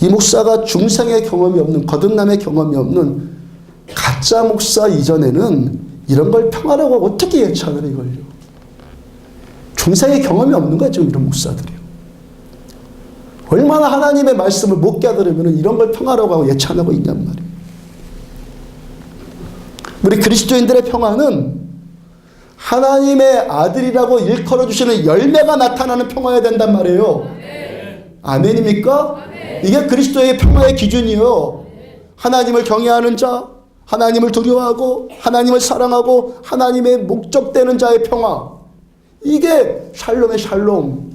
이 목사가 중생의 경험이 없는, 거듭남의 경험이 없는 가짜 목사 이전에는 이런 걸 평화라고 어떻게 예찬을 이걸요? 중생의 경험이 없는 거야 지금 이런 목사들이요. 얼마나 하나님의 말씀을 못 깨달으면 이런 걸 평화라고 하고 예찬하고 있냔 말이에요. 우리 그리스도인들의 평화는 하나님의 아들이라고 일컬어 주시는 열매가 나타나는 평화여야 된단 말이에요. 아멘입니까? 이게 그리스도의 평화의 기준이요. 하나님을 경외하는 자, 하나님을 두려워하고 하나님을 사랑하고 하나님의 목적되는 자의 평화, 이게 샬롬의 샬롬,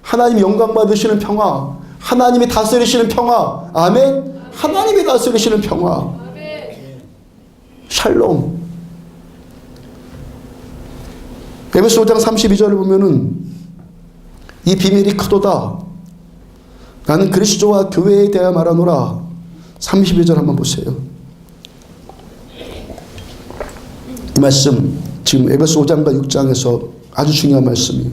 하나님이 영광 받으시는 평화, 하나님이 다스리시는 평화. 아멘. 하나님이 다스리시는 평화, 샬롬. 에베소 5장 32절을 보면은 이 비밀이 크도다, 나는 그리스도와 교회에 대하여 말하노라. 32절 한번 보세요. 이 말씀 지금 에베소 5장과 6장에서 아주 중요한 말씀이에요.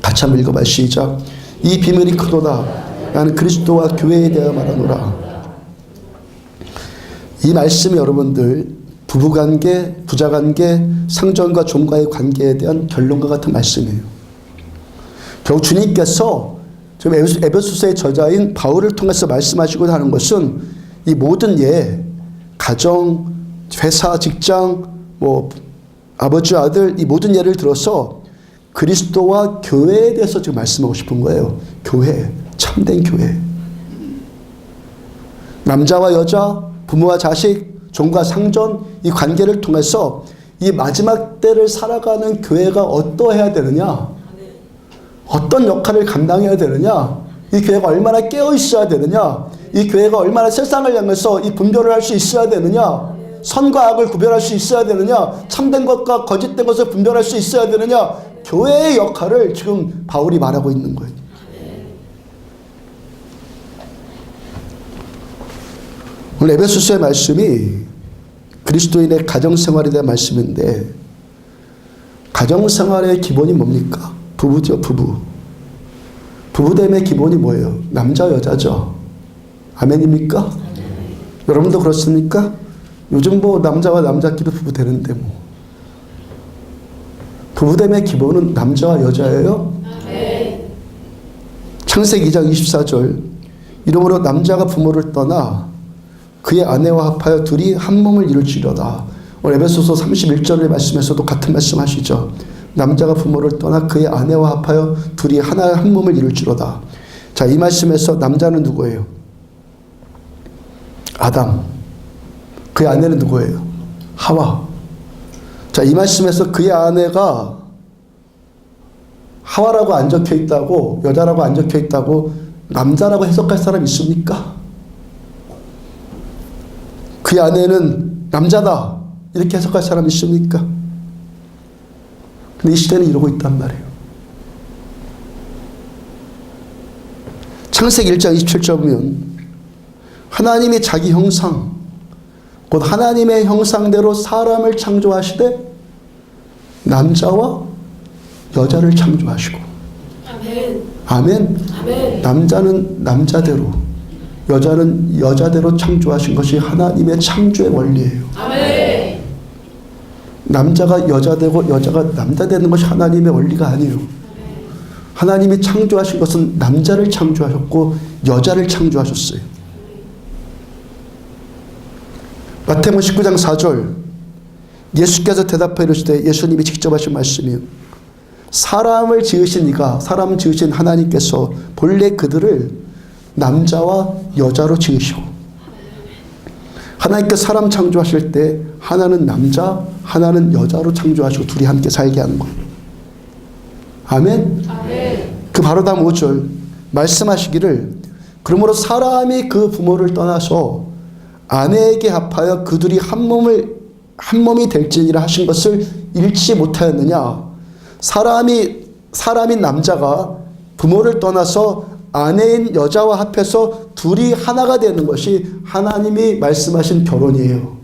같이 한번 읽어봐요. 시작. 이 비밀이 크도다, 나는 그리스도와 교회에 대하여 말하노라. 이 말씀이 여러분들 부부관계, 부자관계, 상전과 종과의 관계에 대한 결론과 같은 말씀이에요. 결국 주님께서 지금 에베소서의 저자인 바울을 통해서 말씀하시고 하는 것은 이 모든 가정, 회사, 직장, 아버지, 아들, 이 모든 예를 들어서 그리스도와 교회에 대해서 지금 말씀하고 싶은 거예요. 교회, 참된 교회. 남자와 여자, 부모와 자식, 종과 상전, 이 관계를 통해서 이 마지막 때를 살아가는 교회가 어떠해야 되느냐, 어떤 역할을 감당해야 되느냐, 이 교회가 얼마나 깨어 있어야 되느냐, 이 교회가 얼마나 세상을 향해서 이 분별을 할 수 있어야 되느냐, 선과 악을 구별할 수 있어야 되느냐, 참된 것과 거짓된 것을 분별할 수 있어야 되느냐, 교회의 역할을 지금 바울이 말하고 있는 거예요. 오늘 에베소서의 말씀이 그리스도인의 가정생활에 대한 말씀인데, 가정생활의 기본이 뭡니까? 부부죠, 부부. 부부됨의 기본이 뭐예요? 남자, 여자죠. 아멘입니까? 여러분도 그렇습니까? 요즘 남자와 남자끼리 부부 되는데 부부됨의 기본은 남자와 여자예요. 창세기 2장 24절, 이러므로 남자가 부모를 떠나 그의 아내와 합하여 둘이 한 몸을 이룰지로다. 오늘 에베소서 31절의 말씀에서도 같은 말씀 하시죠. 남자가 부모를 떠나 그의 아내와 합하여 둘이 한 몸을 이룰지로다. 자, 이 말씀에서 남자는 누구예요? 아담. 그의 아내는 누구예요? 하와. 자, 이 말씀에서 그의 아내가 하와라고 안 적혀 있다고, 여자라고 안 적혀 있다고 남자라고 해석할 사람 있습니까? 그의 아내는 남자다 이렇게 해석할 사람 있습니까? 근데 이 시대는 이러고 있단 말이에요. 창세기 1장 27절 보면 하나님이 자기 형상, 곧 하나님의 형상대로 사람을 창조하시되 남자와 여자를 창조하시고, 아멘. 아멘. 아멘. 남자는 남자대로, 여자는 여자대로 창조하신 것이 하나님의 창조의 원리예요. 아멘. 남자가 여자 되고 여자가 남자 되는 것이 하나님의 원리가 아니에요. 하나님이 창조하신 것은 남자를 창조하셨고 여자를 창조하셨어요. 마태복음 19장 4절 예수께서 대답하여 이르시되, 예수님이 직접 하신 말씀이요, 사람을 지으신 이가, 사람을 지으신 하나님께서 본래 그들을 남자와 여자로 지으시고, 하나님께서 사람 창조하실 때 하나는 남자, 하나는 여자로 창조하시고 둘이 함께 살게 하는 거예요. 아멘? 아멘. 그 바로 다음 5절 말씀하시기를, 그러므로 사람이 그 부모를 떠나서 아내에게 합하여 그들이 한 몸이 될지니라 하신 것을 잃지 못하였느냐. 사람인 남자가 부모를 떠나서 아내인 여자와 합해서 둘이 하나가 되는 것이 하나님이 말씀하신 결혼이에요.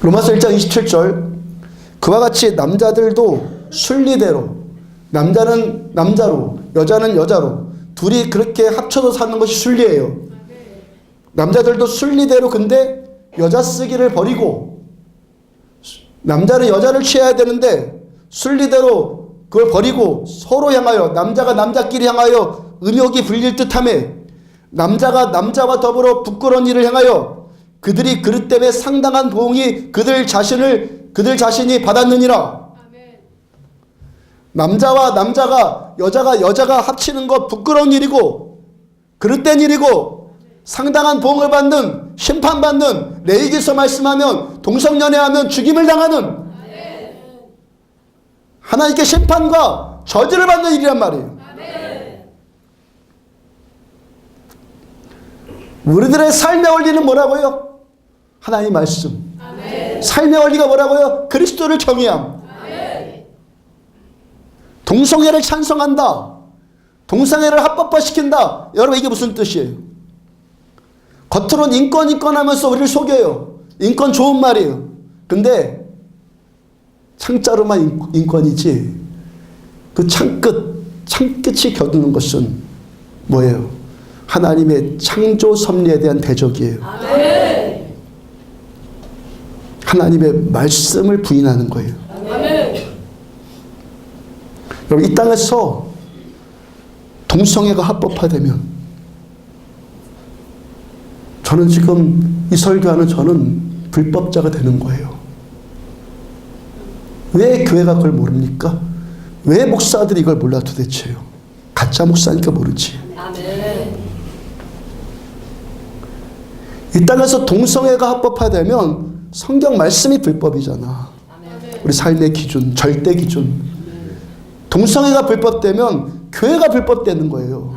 로마서 1장 27절 그와 같이 남자들도 순리대로, 남자는 남자로 여자는 여자로 둘이 그렇게 합쳐서 사는 것이 순리예요. 남자들도 순리대로, 근데 여자 쓰기를 버리고, 남자는 여자를 취해야 되는데 순리대로 그걸 버리고 서로 향하여, 남자가 남자끼리 향하여 음욕이 불릴 듯하며, 남자가 남자와 더불어 부끄러운 일을 향하여 그들이 그릇 때문에 상당한 보응이 그들 자신이 받았느니라. 남자와 남자가, 여자가 합치는 것 부끄러운 일이고 그릇된 일이고 상당한 보응을 받는, 심판받는, 레위기서 말씀하면 동성연애하면 죽임을 당하는, 하나님께 심판과 저주를 받는 일이란 말이에요. 우리들의 삶의 원리는 뭐라고요? 하나님 말씀. 삶의 원리가 뭐라고요? 그리스도를 정의함. 동성애를 찬성한다. 동성애를 합법화시킨다. 여러분, 이게 무슨 뜻이에요? 겉으로는 인권 하면서 우리를 속여요. 인권 좋은 말이에요. 근데 창자로만 인권이지 그 창끝이 겨두는 것은 뭐예요? 하나님의 창조 섭리에 대한 대적이에요. 아멘. 하나님의 말씀을 부인하는 거예요. 아멘. 여러분, 이 땅에서 동성애가 합법화되면, 저는 지금 이 설교하는 저는 불법자가 되는 거예요. 왜 교회가 그걸 모릅니까? 왜 목사들이 이걸 몰라 도대체요? 가짜 목사니까 모르지. 아멘. 이 땅에서 동성애가 합법화되면 성경 말씀이 불법이잖아. 우리 삶의 기준, 절대 기준. 동성애가 불법되면 교회가 불법되는 거예요.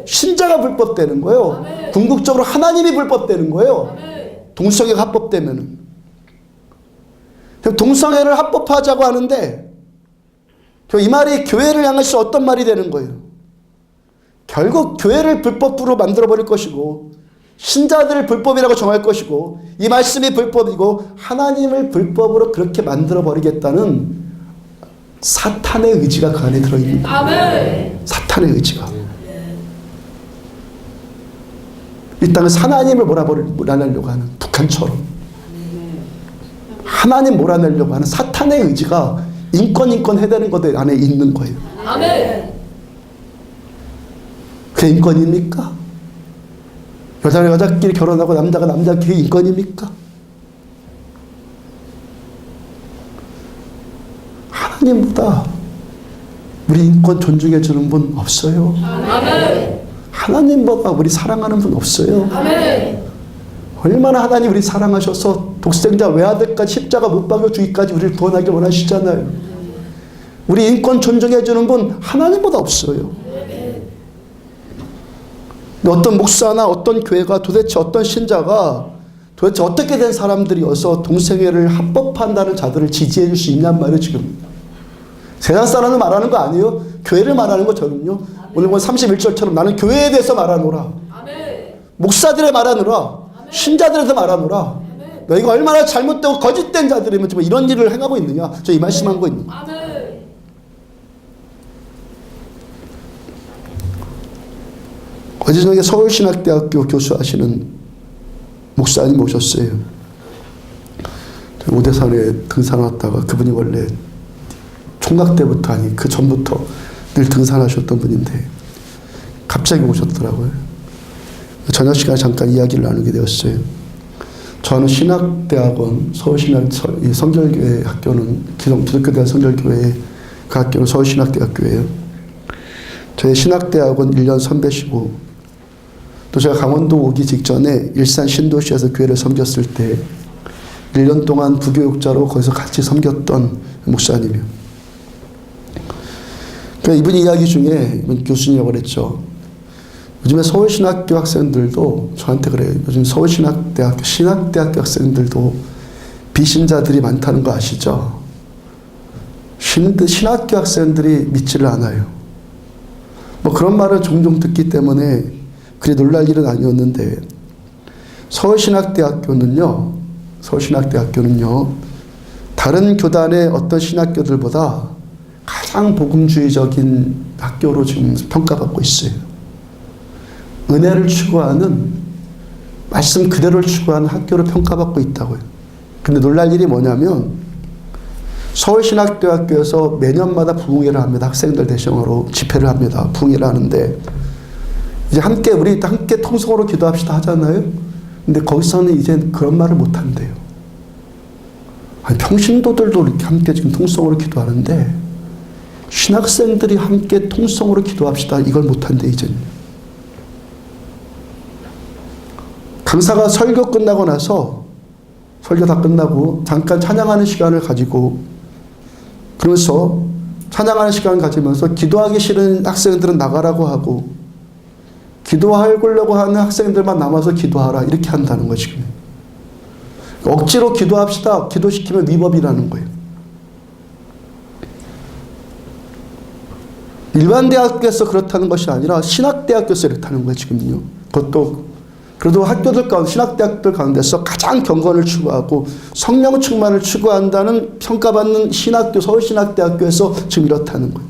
신자가 불법되는 거예요. 궁극적으로 하나님이 불법되는 거예요. 동성애가 합법되면은. 동성애를 합법화하자고 하는데 이 말이 교회를 향해서 어떤 말이 되는 거예요? 결국 교회를 불법으로 만들어버릴 것이고, 신자들을 불법이라고 정할 것이고, 이 말씀이 불법이고 하나님을 불법으로 그렇게 만들어버리겠다는 사탄의 의지가 그 안에 들어있는 거예요. 아멘. 사탄의 의지가. 이 땅에서 하나님을 몰아내려고 하는 북한처럼 하나님 몰아내려고 하는 사탄의 의지가 인권 해대는 것 안에 있는 거예요. 아멘. 그게 인권입니까? 여자가 여자끼리 결혼하고 남자가 남자끼리 인권입니까? 하나님보다 우리 인권 존중해 주는 분 없어요. 아멘. 하나님보다 우리 사랑하는 분 없어요. 아멘. 얼마나 하나님 우리 사랑하셔서 독생자 외아들까지 십자가 못 박여 주기까지 우리를 구원하길 원하시잖아요. 우리 인권 존중해 주는 분 하나님보다 없어요. 근데 어떤 목사나 어떤 교회가, 도대체 어떤 신자가 도대체 어떻게 된 사람들이어서 동성애를 합법한다는 자들을 지지해 줄 수 있냔 말이에요. 지금 세상 사람을 말하는 거 아니에요. 교회를 말하는 거. 저는요, 오늘 31절처럼 나는 교회에 대해서 말하노라. 목사들에 말하노라. 신자들에서 말하노라. 너희가 얼마나 잘못되고 거짓된 자들이면 좀 이런 일을 행하고 있느냐. 저 이 말씀한 거 있는 거예요. 어제 저녁에 서울신학대학교 교수하시는 목사님 오셨어요. 오대산에 등산 왔다가 그분이 원래 총각 때부터 아니 그 전부터 늘 등산하셨던 분인데 갑자기 오셨더라고요. 저녁 시간에 잠깐 이야기를 나누게 되었어요. 저는 신학대학원 성결교회 학교는 기독교대학 성결교회 그 학교는 서울신학대학교예요. 저희 신학대학원 1년 선배시고 또 제가 강원도 오기 직전에 일산 신도시에서 교회를 섬겼을 때 1년 동안 부교육자로 거기서 같이 섬겼던 목사님이요. 그러니까 이분이 이야기 중에 이분 교수님이라고 그랬죠. 요즘에 서울신학교 학생들도 저한테 그래요. 요즘 서울신학대학교 신학대학교 학생들도 비신자들이 많다는 거 아시죠? 신학교 학생들이 믿지를 않아요. 뭐 그런 말을 종종 듣기 때문에 그리 놀랄 일은 아니었는데 서울신학대학교는요 다른 교단의 어떤 신학교들보다 가장 복음주의적인 학교로 지금 평가받고 있어요. 은혜를 추구하는 말씀 그대로를 추구하는 학교로 평가받고 있다고요. 근데 놀랄 일이 뭐냐면 서울신학대학교에서 매년마다 부흥회를 합니다. 학생들 대상으로 집회를 합니다. 부흥회를 하는데 이제 우리 함께 통성으로 기도합시다 하잖아요. 근데 거기서는 이제 그런 말을 못 한대요. 아니, 평신도들도 이렇게 함께 지금 통성으로 기도하는데 신학생들이 함께 통성으로 기도합시다 이걸 못 한대 이제는. 강사가 설교 끝나고 나서 설교 다 끝나고 잠깐 찬양하는 시간을 가지고 그러면서 찬양하는 시간을 가지면서 기도하기 싫은 학생들은 나가라고 하고 기도하려고 하는 학생들만 남아서 기도하라 이렇게 한다는 거예요 지금. 억지로 기도합시다. 기도시키면 위법이라는 거예요. 일반 대학교에서 그렇다는 것이 아니라 신학대학교에서 이렇다는 거예요 지금요. 그것도 그래도 학교들 가운데 신학대학들 가운데서 가장 경건을 추구하고 성령 충만을 추구한다는 평가받는 신학교 서울신학대학교에서 지금 이렇다는 거예요.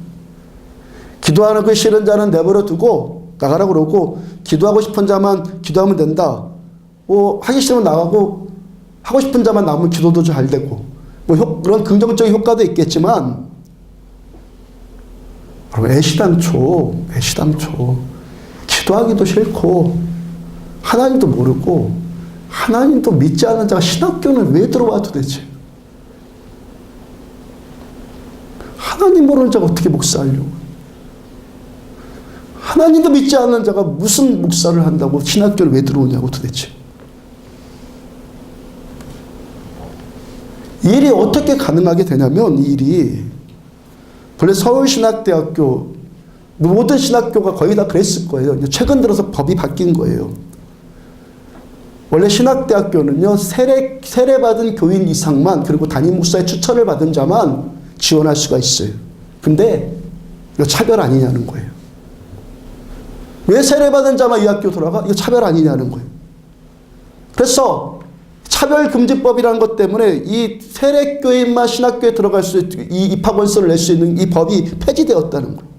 기도하는 그 싫은 자는 내버려 두고 나가라고 그러고 기도하고 싶은 자만 기도하면 된다. 하기 싫으면 나가고 하고 싶은 자만 나오면 기도도 잘 되고 그런 긍정적인 효과도 있겠지만 애시당초 기도하기도 싫고 하나님도 모르고 하나님도 믿지 않는 자가 신학교는 왜 들어와 도대체? 하나님 모르는 자가 어떻게 목사하려고? 하나님도 믿지 않는 자가 무슨 목사를 한다고 신학교를 왜 들어오냐고 도대체? 이 일이 어떻게 가능하게 되냐면 이 일이 원래 서울신학대학교 모든 신학교가 거의 다 그랬을 거예요. 최근 들어서 법이 바뀐 거예요. 원래 신학대학교는요 세례받은 교인 이상만 그리고 담임 목사의 추천을 받은 자만 지원할 수가 있어요. 근데 이거 차별 아니냐는 거예요. 왜 세례받은 자만 이 학교 들어가? 이거 차별 아니냐는 거예요. 그래서 차별금지법이라는 것 때문에 이 세례교인만 신학교에 들어갈 수 있는 이 입학원서를 낼 수 있는 이 법이 폐지되었다는 거예요.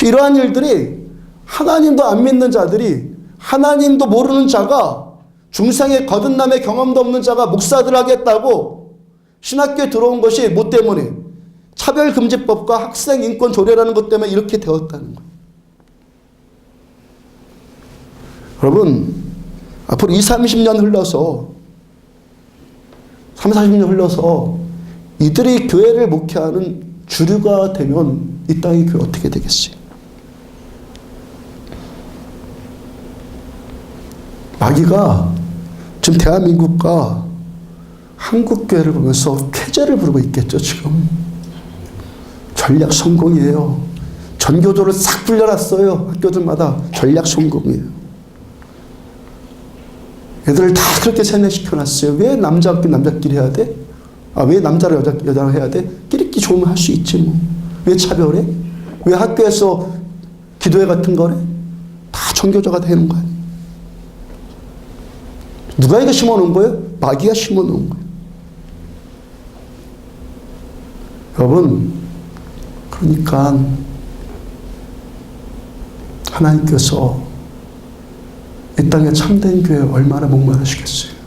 이러한 일들이 하나님도 안 믿는 자들이 하나님도 모르는 자가 중생의 거듭남의 경험도 없는 자가 목사들 하겠다고 신학교에 들어온 것이 뭐 때문에? 차별금지법과 학생인권 조례라는 것 때문에 이렇게 되었다는 거예요. 여러분 앞으로 20-30년 흘러서 30-40년 흘러서 이들이 교회를 목회하는 주류가 되면 이 땅의 교회 어떻게 되겠어요? 마귀가 지금 대한민국과 한국교회를 보면서 쾌재를 부르고 있겠죠 지금. 전략 성공이에요. 전교조를 싹 불려놨어요. 학교들마다 전략 성공이에요. 애들을 다 그렇게 세뇌시켜놨어요. 왜 남자끼리 해야 돼? 왜 남자를 여자랑 해야 돼? 끼리끼리 좋으면 할 수 있지 뭐. 왜 차별해? 왜 학교에서 기도회 같은 거래? 다 전교조가 되는 거 아니에요. 누가 이거 심어놓은 거예요? 마귀가 심어놓은 거예요. 여러분, 그러니까 하나님께서 이 땅에 참된 교회 얼마나 목마르시겠어요.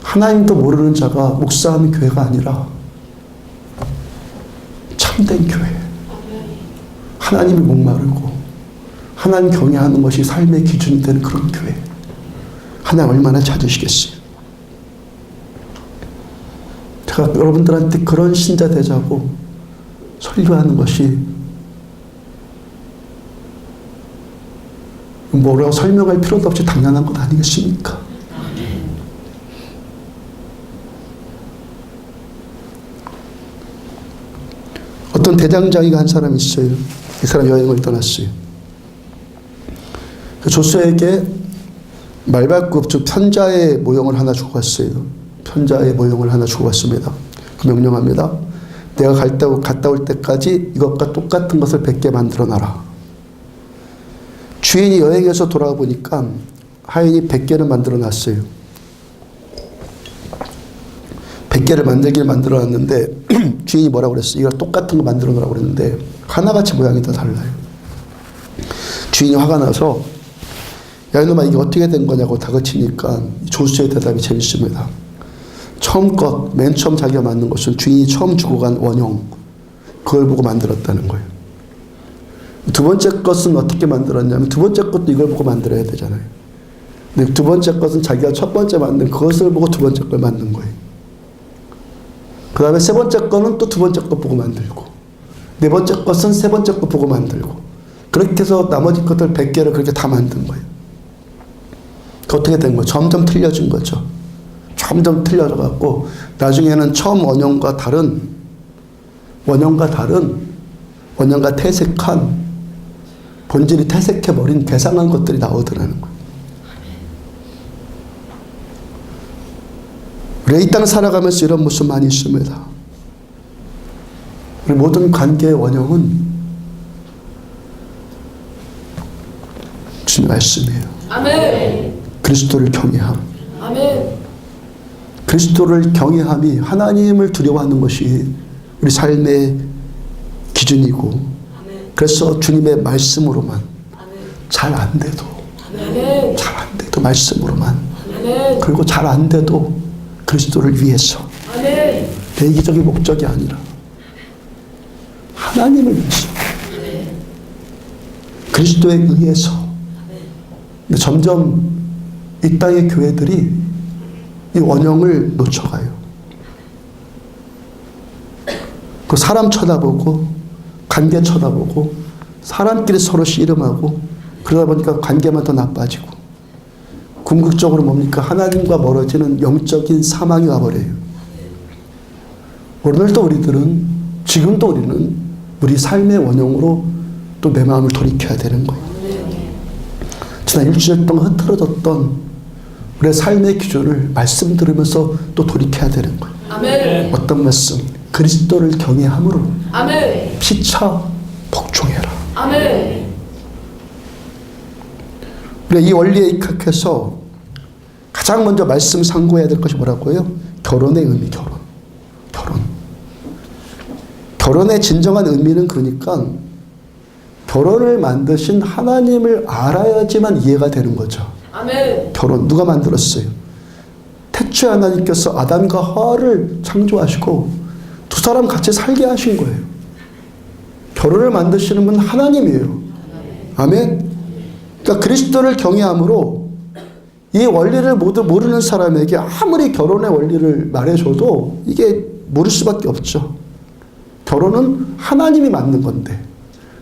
하나님도 모르는 자가 목사하는 교회가 아니라 참된 교회. 하나님이 목마르고 하나님 경외하는 것이 삶의 기준이 되는 그런 교회. 하나님 얼마나 찾으시겠어요. 제가 여러분들한테 그런 신자 되자고 설교하는 것이 뭐라고 설명할 필요도 없이 당연한 것 아니겠습니까? 어떤 대장장이가 한 사람이 있어요. 이 사람 여행을 떠났어요. 조수에게 말발굽, 즉 편자의 모형을 하나 주고 갔어요. 편자의 모형을 하나 주고 갔습니다. 그 명령합니다. 내가 갔다 올 때까지 이것과 똑같은 것을 100개 만들어 놔라. 주인이 여행해서 돌아와 보니까 하인이 100개를 만들어 놨어요. 100개를 만들어 놨는데 주인이 뭐라고 그랬어요? 이걸 똑같은 거 만들어 놓으라고 그랬는데 하나같이 모양이 다 달라요. 주인이 화가 나서 야 이놈아 이게 어떻게 된 거냐고 다그치니까 조수의 대답이 재밌습니다. 맨 처음 자기가 만든 것은 주인이 처음 주고 간 원형, 그걸 보고 만들었다는 거예요. 두 번째 것은 어떻게 만들었냐면 두 번째 것도 이걸 보고 만들어야 되잖아요. 근데 두 번째 것은 자기가 첫 번째 만든 그것을 보고 두 번째 걸 만든 거예요. 그 다음에 세 번째 거는 또 두 번째 거 보고 만들고, 네 번째 것은 세 번째 거 보고 만들고, 그렇게 해서 나머지 것들 100개를 그렇게 다 만든 거예요. 어떻게 된 거예요? 점점 틀려진 거죠. 점점 틀려져갖고 나중에는 처음 원형과 퇴색한, 본질이 퇴색해버린 괴상한 것들이 나오더라는 거예요. 우리 이 땅 살아가면서 이런 모습 많이 있습니다. 우리 모든 관계의 원형은 주님 말씀이에요. 아멘. 그리스도를 경외함. 아멘. 그리스도를 경외함이 하나님을 두려워하는 것이 우리 삶의 기준이고, 아멘. 그래서 주님의 말씀으로만 아멘. 잘 안 돼도, 아멘. 잘 안 돼도 말씀으로만, 아멘. 그리고 잘 안 돼도 그리스도를 위해서, 아멘. 내 이기적인 목적이 아니라 하나님을 위해서, 그리스도에 의해서. 근데 점점 이 땅의 교회들이 이 원형을 놓쳐가요. 그 사람 쳐다보고, 관계 쳐다보고, 사람끼리 서로 씨름하고, 그러다 보니까 관계만 더 나빠지고, 궁극적으로 뭡니까? 하나님과 멀어지는 영적인 사망이 와버려요. 오늘도 지금도 우리는 우리 삶의 원형으로 또 내 마음을 돌이켜야 되는 거예요. 지난 일주일 동안 흐트러졌던 우리의 삶의 기준을 말씀 들으면서 또 돌이켜야 되는 거예요. 아멘. 어떤 말씀? 그리스도를 경외함으로 아멘. 피차 복종해라. 아멘. 우리가 이 원리에 입각해서 가장 먼저 말씀 상고해야 될 것이 뭐라고요? 결혼의 의미, 결혼. 결혼의 진정한 의미는 그러니까 결혼을 만드신 하나님을 알아야지만 이해가 되는 거죠. 아멘. 결혼 누가 만들었어요? 태초에 하나님께서 아담과 하와를 창조하시고 두 사람 같이 살게 하신 거예요. 결혼을 만드시는 분은 하나님이에요. 아멘. 그러니까 그리스도를 경외함으로 이 원리를 모르는 사람에게 아무리 결혼의 원리를 말해줘도 이게 모를 수밖에 없죠. 결혼은 하나님이 만든 건데,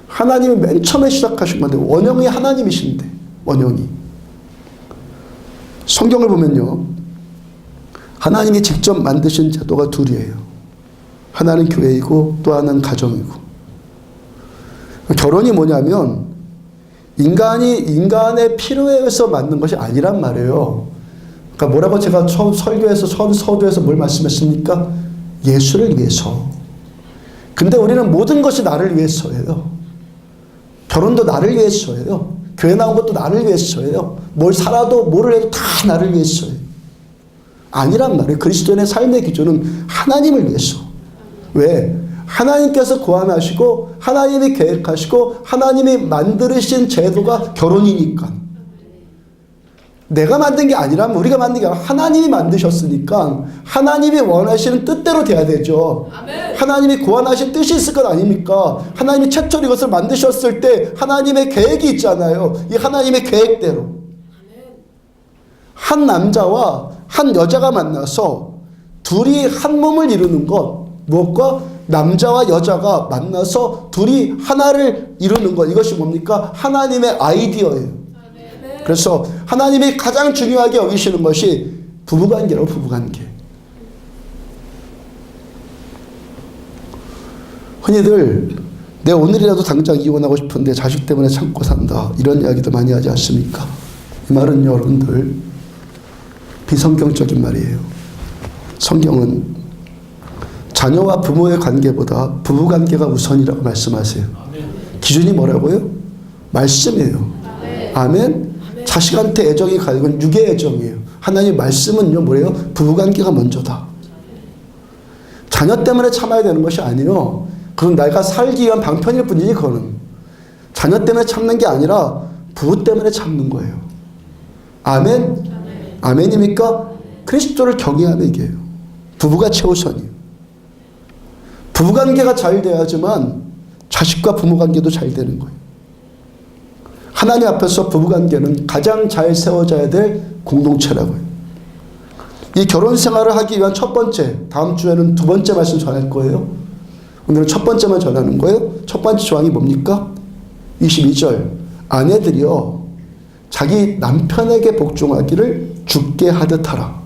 하나님이 맨 처음에 시작하신 건데, 원형이 하나님이신데, 원형이. 성경을 보면요, 하나님이 직접 만드신 제도가 둘이에요. 하나는 교회이고 또 하나는 가정이고. 결혼이 뭐냐면 인간이 인간의 필요에 의해서 만든 것이 아니란 말이에요. 그러니까 뭐라고 제가 처음 설교에서, 처음 서두에서 뭘 말씀했습니까? 예수를 위해서. 근데 우리는 모든 것이 나를 위해서예요. 결혼도 나를 위해서예요. 교회 나온 것도 나를 위해서예요. 뭘 살아도 뭐를 해도 다 나를 위해서예요. 아니란 말이에요. 그리스도인의 삶의 기준은 하나님을 위해서. 왜? 하나님께서 고안하시고 하나님이 계획하시고 하나님이 만드신 제도가 결혼이니까. 내가 만든 게 아니라면, 우리가 만든 게 아니라 하나님이 만드셨으니까 하나님이 원하시는 뜻대로 돼야 되죠. 아멘. 하나님이 고안하신 뜻이 있을 것 아닙니까? 하나님이 최초로 이것을 만드셨을 때 하나님의 계획이 있잖아요. 이 하나님의 계획대로 한 남자와 한 여자가 만나서 둘이 한 몸을 이루는 것, 무엇과? 남자와 여자가 만나서 둘이 하나를 이루는 것, 이것이 뭡니까? 하나님의 아이디어예요. 그래서 하나님이 가장 중요하게 여기시는 것이 부부관계라고. 부부관계. 흔히들 내 오늘이라도 당장 이혼하고 싶은데 자식 때문에 참고 산다, 이런 이야기도 많이 하지 않습니까? 이 말은 여러분들 비성경적인 말이에요. 성경은 자녀와 부모의 관계보다 부부관계가 우선이라고 말씀하세요. 기준이 뭐라고요? 말씀이에요. 아멘. 자식한테 애정이 가는 건 육의 애정이에요. 하나님 말씀은요, 뭐래요? 부부관계가 먼저다. 자녀 때문에 참아야 되는 것이 아니에요. 그건 내가 살기 위한 방편일 뿐이지, 그거는. 자녀 때문에 참는 게 아니라 부부 때문에 참는 거예요. 아멘? 아멘입니까? 그리스도를 경외하는 얘기예요. 부부가 최우선이에요. 부부관계가 잘 돼야지만 자식과 부모관계도 잘 되는 거예요. 하나님 앞에서 부부관계는 가장 잘 세워져야 될 공동체라고요. 이 결혼 생활을 하기 위한 첫 번째, 다음 주에는 두 번째 말씀 전할 거예요. 오늘은 첫 번째만 전하는 거예요. 첫 번째 조항이 뭡니까? 22절. 아내들이여 자기 남편에게 복종하기를 주께 하듯 하라.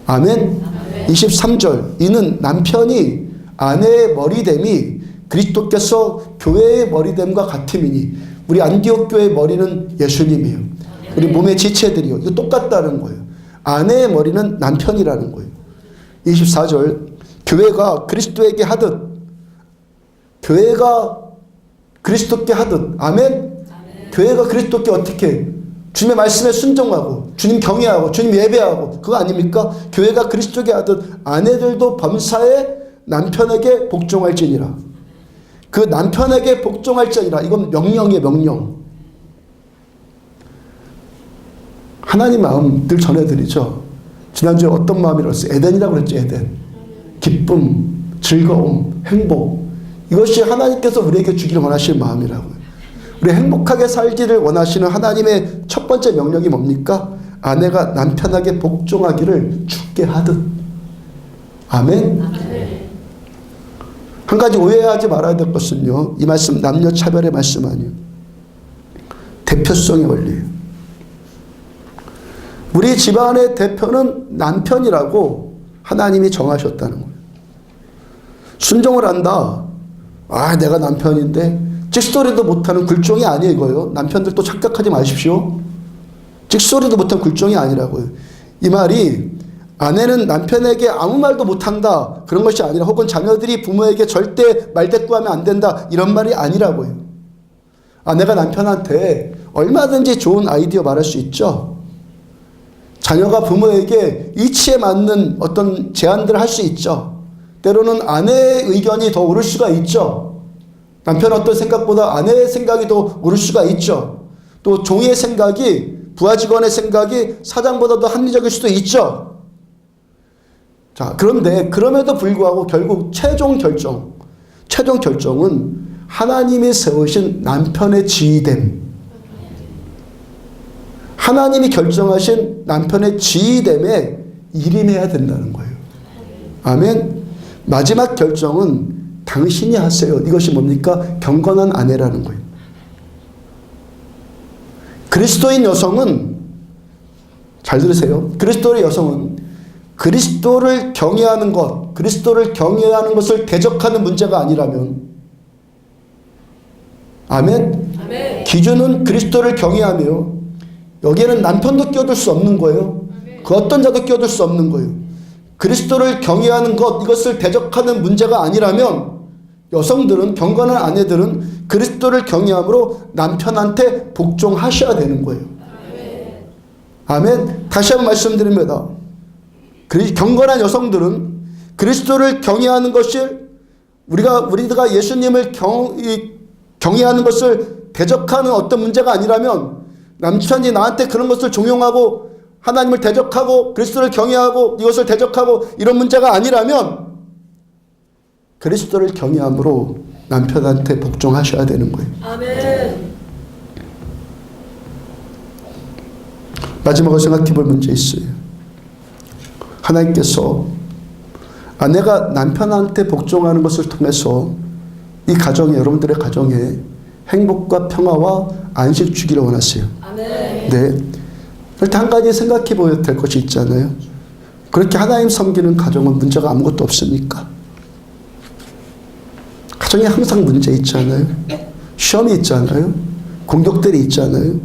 아멘. 23절. 이는 남편이 아내의 머리됨이 그리스도께서 교회의 머리됨과 같음이니. 우리 안디옥 교회의 머리는 예수님이에요. 우리 몸의 지체들이요. 이거 똑같다는 거예요. 아내의 머리는 남편이라는 거예요. 24절. 교회가 그리스도에게 하듯, 교회가 그리스도께 하듯. 아멘. 교회가 그리스도께 어떻게? 주님의 말씀에 순종하고 주님 경외하고 주님 예배하고, 그거 아닙니까? 교회가 그리스도께 하듯 아내들도 범사에 남편에게 복종할지니라. 그 남편에게 복종할지니라. 이건 명령이에요. 명령. 하나님 마음 늘 전해드리죠. 지난주에 어떤 마음이라고 했어요? 에덴이라고 그랬죠. 에덴. 기쁨, 즐거움, 행복. 이것이 하나님께서 우리에게 주기를 원하시는 마음이라고요. 우리 행복하게 살기를 원하시는 하나님의 첫 번째 명령이 뭡니까? 아내가 남편에게 복종하기를 주께 하듯. 아멘. 한 가지 오해하지 말아야 될 것은요, 이 말씀 남녀 차별의 말씀 아니에요. 대표성의 원리예요. 우리 집안의 대표는 남편이라고 하나님이 정하셨다는 거예요. 순종을 한다. 아, 내가 남편인데 찍소리도 못하는 굴종이 아니에요. 이거요. 남편들 또 착각하지 마십시오. 찍소리도 못하는 굴종이 아니라고요. 이 말이 아내는 남편에게 아무 말도 못한다, 그런 것이 아니라, 혹은 자녀들이 부모에게 절대 말대꾸하면 안 된다, 이런 말이 아니라고요. 아내가 남편한테 얼마든지 좋은 아이디어 말할 수 있죠. 자녀가 부모에게 이치에 맞는 어떤 제안들을 할 수 있죠. 때로는 아내의 의견이 더 옳을 수가 있죠. 남편 어떤 생각보다 아내의 생각이 더 옳을 수가 있죠. 또 종의 생각이, 부하 직원의 생각이 사장보다 더 합리적일 수도 있죠. 자, 그런데 그럼에도 불구하고 결국 최종 결정은 하나님이 세우신 남편의 지휘됨, 하나님이 결정하신 남편의 지휘됨에 일임해야 된다는 거예요. 아멘. 마지막 결정은 당신이 하세요. 이것이 뭡니까? 경건한 아내라는 거예요. 그리스도인 여성은, 잘 들으세요. 그리스도의 여성은 그리스도를 경외하는 것, 그리스도를 경외하는 것을 대적하는 문제가 아니라면, 아멘? 아멘. 기준은 그리스도를 경외하며, 여기에는 남편도 끼어들 수 없는 거예요. 그 어떤 자도 끼어들 수 없는 거예요. 그리스도를 경외하는 것, 이것을 대적하는 문제가 아니라면 여성들은, 경건한 아내들은 그리스도를 경외함으로 남편한테 복종하셔야 되는 거예요. 아멘. 다시 한번 말씀드립니다. 경건한 여성들은 그리스도를 경외하는 것을 우리가 예수님을 경외하는 것을 대적하는 어떤 문제가 아니라면, 남편이 나한테 그런 것을 종용하고 하나님을 대적하고 그리스도를 경외하고 이것을 대적하고 이런 문제가 아니라면, 그리스도를 경외함으로 남편한테 복종하셔야 되는 거예요. 아멘. 마지막으로 생각해 볼 문제 있어요. 하나님께서 아내가 남편한테 복종하는 것을 통해서 이 가정에, 여러분들의 가정에 행복과 평화와 안식 주기를 원하세요. 아멘. 네. 일단 한 가지 생각해 보아야 될 것이 있잖아요. 그렇게 하나님 섬기는 가정은 문제가 아무것도 없습니까? 가정에 항상 문제 있잖아요. 시험이 있잖아요. 공격들이 있잖아요.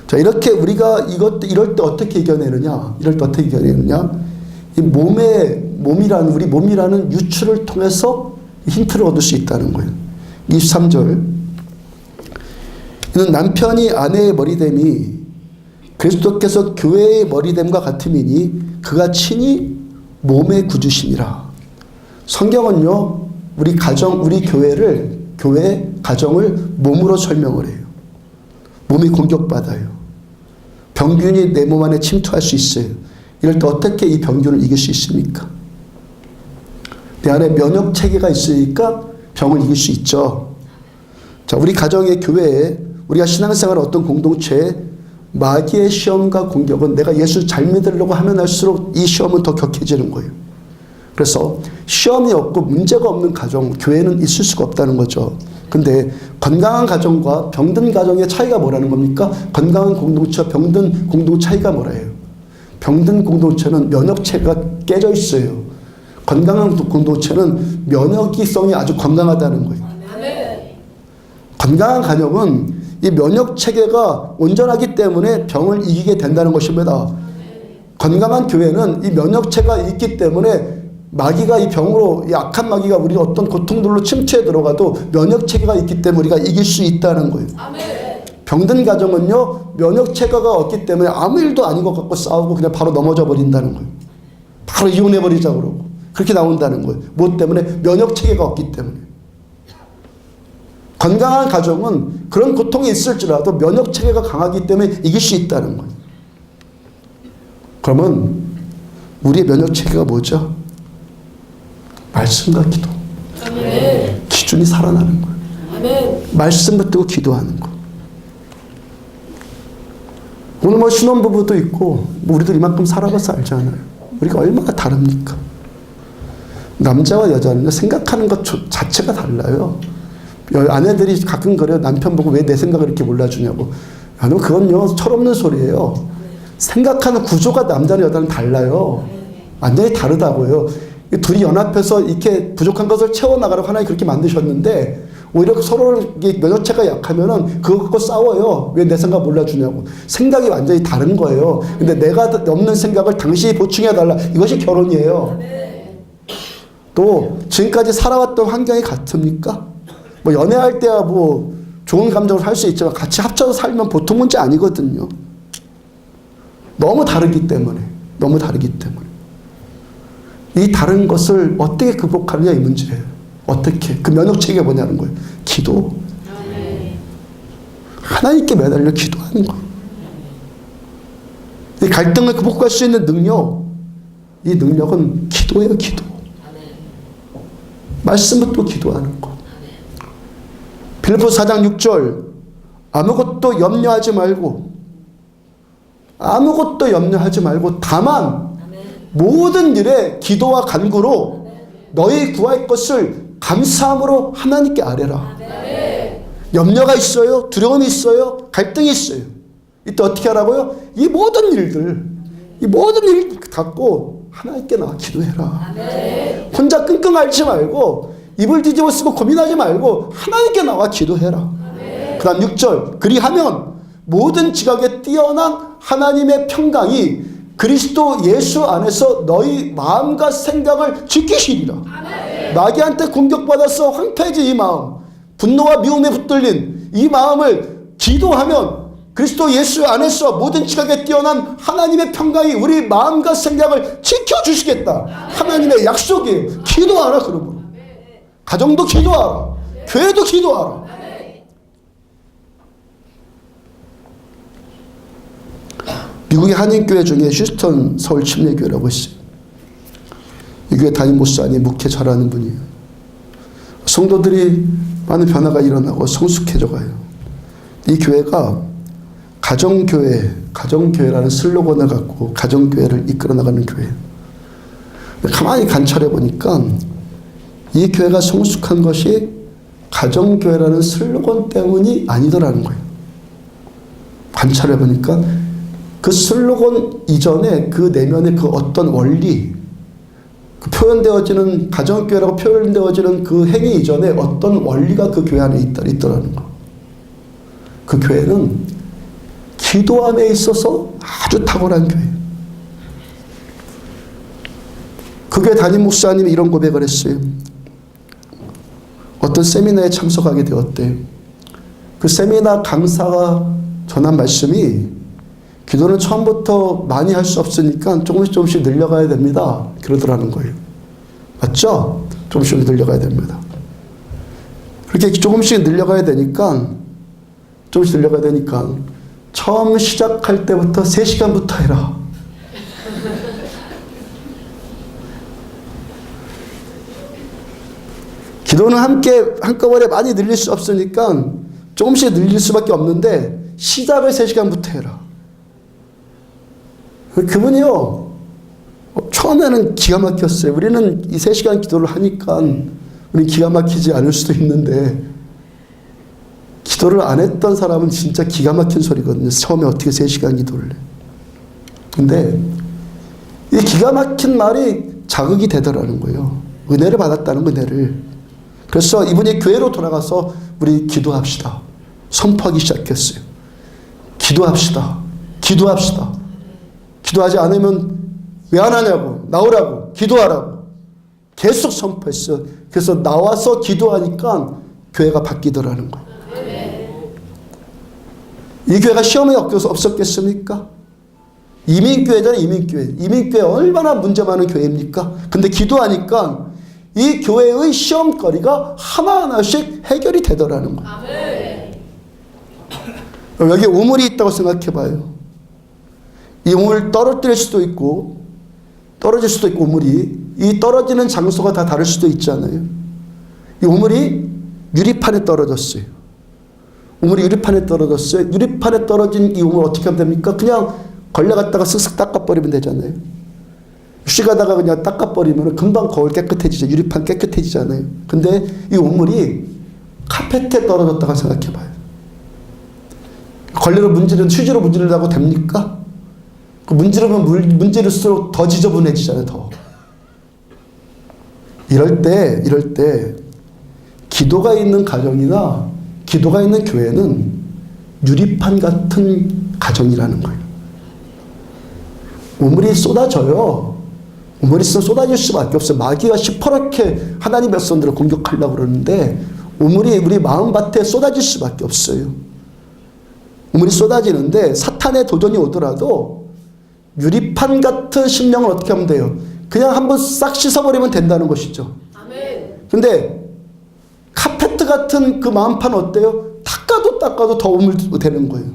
자, 이렇게 우리가 이럴 때 어떻게 이겨내느냐? 이 우리 몸이라는 유추를 통해서 힌트를 얻을 수 있다는 거예요. 23절. 이는 남편이 아내의 머리됨이 그리스도께서 교회의 머리됨과 같음이니 그가 친히 몸의 구주시니라. 성경은요, 우리 교회 가정을 몸으로 설명을 해요. 몸이 공격받아요. 병균이 내 몸 안에 침투할 수 있어요. 이럴 때 어떻게 이 병균을 이길 수 있습니까? 내 안에 면역 체계가 있으니까 병을 이길 수 있죠. 자, 우리 가정의 교회에, 우리가 신앙생활 어떤 공동체에 마귀의 시험과 공격은 내가 예수 잘 믿으려고 하면 할수록 이 시험은 더 격해지는 거예요. 그래서 시험이 없고 문제가 없는 가정, 교회는 있을 수가 없다는 거죠. 근데 건강한 가정과 병든 가정의 차이가 뭐라는 겁니까? 건강한 공동체와 병든 공동체 차이가 뭐라예요? 병든 공동체는 면역체가 깨져 있어요. 건강한 공동체는 면역성이 아주 건강하다는 거예요. 아멘. 건강한 가정은 이 면역체계가 온전하기 때문에 병을 이기게 된다는 것입니다. 건강한 교회는 이 면역체가 있기 때문에 마귀가 이 병으로, 이 악한 마귀가 우리 어떤 고통들로 침투해 들어가도 면역체계가 있기 때문에 우리가 이길 수 있다는 거예요. 아멘. 병든 가정은요, 면역체계가 없기 때문에 아무 일도 아닌 것 같고 싸우고 그냥 바로 넘어져 버린다는 거예요. 바로 이혼해버리자 그러고. 그렇게 나온다는 거예요. 뭐 때문에? 면역체계가 없기 때문에. 건강한 가정은 그런 고통이 있을지라도 면역체계가 강하기 때문에 이길 수 있다는 거예요. 그러면 우리의 면역체계가 뭐죠? 말씀과 기도. 아멘. 기준이 살아나는 거예요. 아멘. 말씀 붙들고 기도하는 거. 오늘 뭐 신혼부부도 있고, 우리도 이만큼 살아봐서 알잖아요. 우리가 얼마나 다릅니까? 남자와 여자는 생각하는 것 자체가 달라요. 아내들이 가끔 그래요. 남편 보고 왜 내 생각을 이렇게 몰라주냐고. 여러분, 그건요, 철없는 소리예요. 생각하는 구조가 남자는 여자는 달라요. 완전히 다르다고요. 둘이 연합해서 이렇게 부족한 것을 채워나가라고 하나님 그렇게 만드셨는데, 오히려 서로 면역체가 약하면은 그거 갖고 싸워요. 왜 내 생각 몰라주냐고. 생각이 완전히 다른 거예요. 근데 내가 없는 생각을 당신이 보충해달라. 이것이 결혼이에요. 또 지금까지 살아왔던 환경이 같습니까? 뭐 연애할 때야 뭐 좋은 감정을 할 수 있지만 같이 합쳐서 살면 보통 문제 아니거든요. 너무 다르기 때문에. 이 다른 것을 어떻게 극복하느냐 이 문제예요. 어떻게? 그 면역체계가 뭐냐는 거예요. 기도. 하나님께 매달려 기도하는 거예요. 이 갈등을 극복할 수 있는 능력, 이 능력은 기도예요. 기도. 말씀 붙들고 기도하는 거. 빌립보서 4장 6절. 아무것도 염려하지 말고 다만 모든 일에 기도와 간구로 너희 구할 것을 감사함으로 하나님께 아뢰라. 염려가 있어요. 두려움이 있어요. 갈등이 있어요. 이때 어떻게 하라고요? 이 모든 일 갖고 하나님께 나와 기도해라. 혼자 끙끙 앓지 말고 입을 뒤집어 쓰고 고민하지 말고 하나님께 나와 기도해라. 그 다음 6절. 그리하면 모든 지각에 뛰어난 하나님의 평강이 그리스도 예수 안에서 너희 마음과 생각을 지키시리라. 마귀한테 공격받아서 황폐해진 이 마음, 분노와 미움에 붙들린 이 마음을 기도하면 그리스도 예수 안에서 모든 지각에 뛰어난 하나님의 평강이 우리 마음과 생각을 지켜주시겠다. 하나님의 약속이에요. 기도하라 그러므로. 가정도 기도하라. 교회도 기도하라. 미국의 한인교회 중에 휴스턴 서울 침례교회라고 있어요. 이 교회 담임 목사님 목회 잘하는 분이에요. 성도들이 많은 변화가 일어나고 성숙해져 가요. 이 교회가 가정교회라는 슬로건을 갖고 가정교회를 이끌어 나가는 교회예요. 가만히 관찰해 보니까 이 교회가 성숙한 것이 가정교회라는 슬로건 때문이 아니더라는 거예요. 관찰해 보니까 그 슬로건 이전에 그 내면의 그 어떤 원리, 그 표현되어지는 가정교회라고 표현되어지는 그 행위 이전에 어떤 원리가 그 교회 안에 있더라는 거. 그 교회는 기도함에 있어서 아주 탁월한 교회예요. 그 교회 담임 목사님이 이런 고백을 했어요. 어떤 세미나에 참석하게 되었대요. 그 세미나 강사가 전한 말씀이 기도는 처음부터 많이 할 수 없으니까 조금씩 늘려가야 됩니다. 그러더라는 거예요. 맞죠? 조금씩 늘려가야 됩니다. 그렇게 조금씩 늘려가야 되니까 처음 시작할 때부터 3시간부터 해라. 기도는 한꺼번에 많이 늘릴 수 없으니까 조금씩 늘릴 수밖에 없는데 시작을 3시간부터 해라. 그분이요, 처음에는 기가 막혔어요. 우리는 이 3시간 기도를 하니까 우리는 기가 막히지 않을 수도 있는데 기도를 안 했던 사람은 진짜 기가 막힌 소리거든요. 처음에 어떻게 3시간 기도를 해. 근데 이 기가 막힌 말이 자극이 되더라는 거예요. 은혜를 받았다는 은혜를. 그래서 이분이 교회로 돌아가서 우리 기도합시다. 선포하기 시작했어요. 기도합시다. 기도하지 않으면 왜 안 하냐고, 나오라고, 기도하라고 계속 선포했어요. 그래서 나와서 기도하니까 교회가 바뀌더라는 거예요. 이 교회가 시험에 없었겠습니까? 이민교회잖아요. 이민교회 얼마나 문제 많은 교회입니까? 근데 기도하니까 이 교회의 시험거리가 하나하나씩 해결이 되더라는 거예요. 여기 우물이 있다고 생각해봐요. 이 우물 떨어질 수도 있고 우물이 이 떨어지는 장소가 다 다를 수도 있잖아요. 이 우물이 유리판에 떨어졌어요. 유리판에 떨어진 이 우물 어떻게 하면 됩니까? 그냥 걸레갖다가 쓱쓱 닦아버리면 되잖아요. 쉬가다가 그냥 닦아버리면 금방 거울 깨끗해지죠. 유리판 깨끗해지잖아요. 근데 이 우물이 카페트에 떨어졌다고 생각해봐요. 걸레로 휴지로 문지르려고 됩니까? 그 문지르면 문지를수록 더 지저분해지잖아요. 더. 이럴 때 기도가 있는 가정이나 기도가 있는 교회는 유리판 같은 가정이라는 거예요. 우물이 쏟아져요. 우물이 쏟아질 수밖에 없어요. 마귀가 시퍼렇게 하나님의 백성들을 공격하려고 그러는데 우물이 우리 마음밭에 쏟아질 수밖에 없어요. 우물이 쏟아지는데 사탄의 도전이 오더라도 유리판 같은 심령을 어떻게 하면 돼요? 그냥 한번 싹 씻어버리면 된다는 것이죠. 근데 카페트 같은 그 마음판 어때요? 닦아도 더 우물되는 거예요.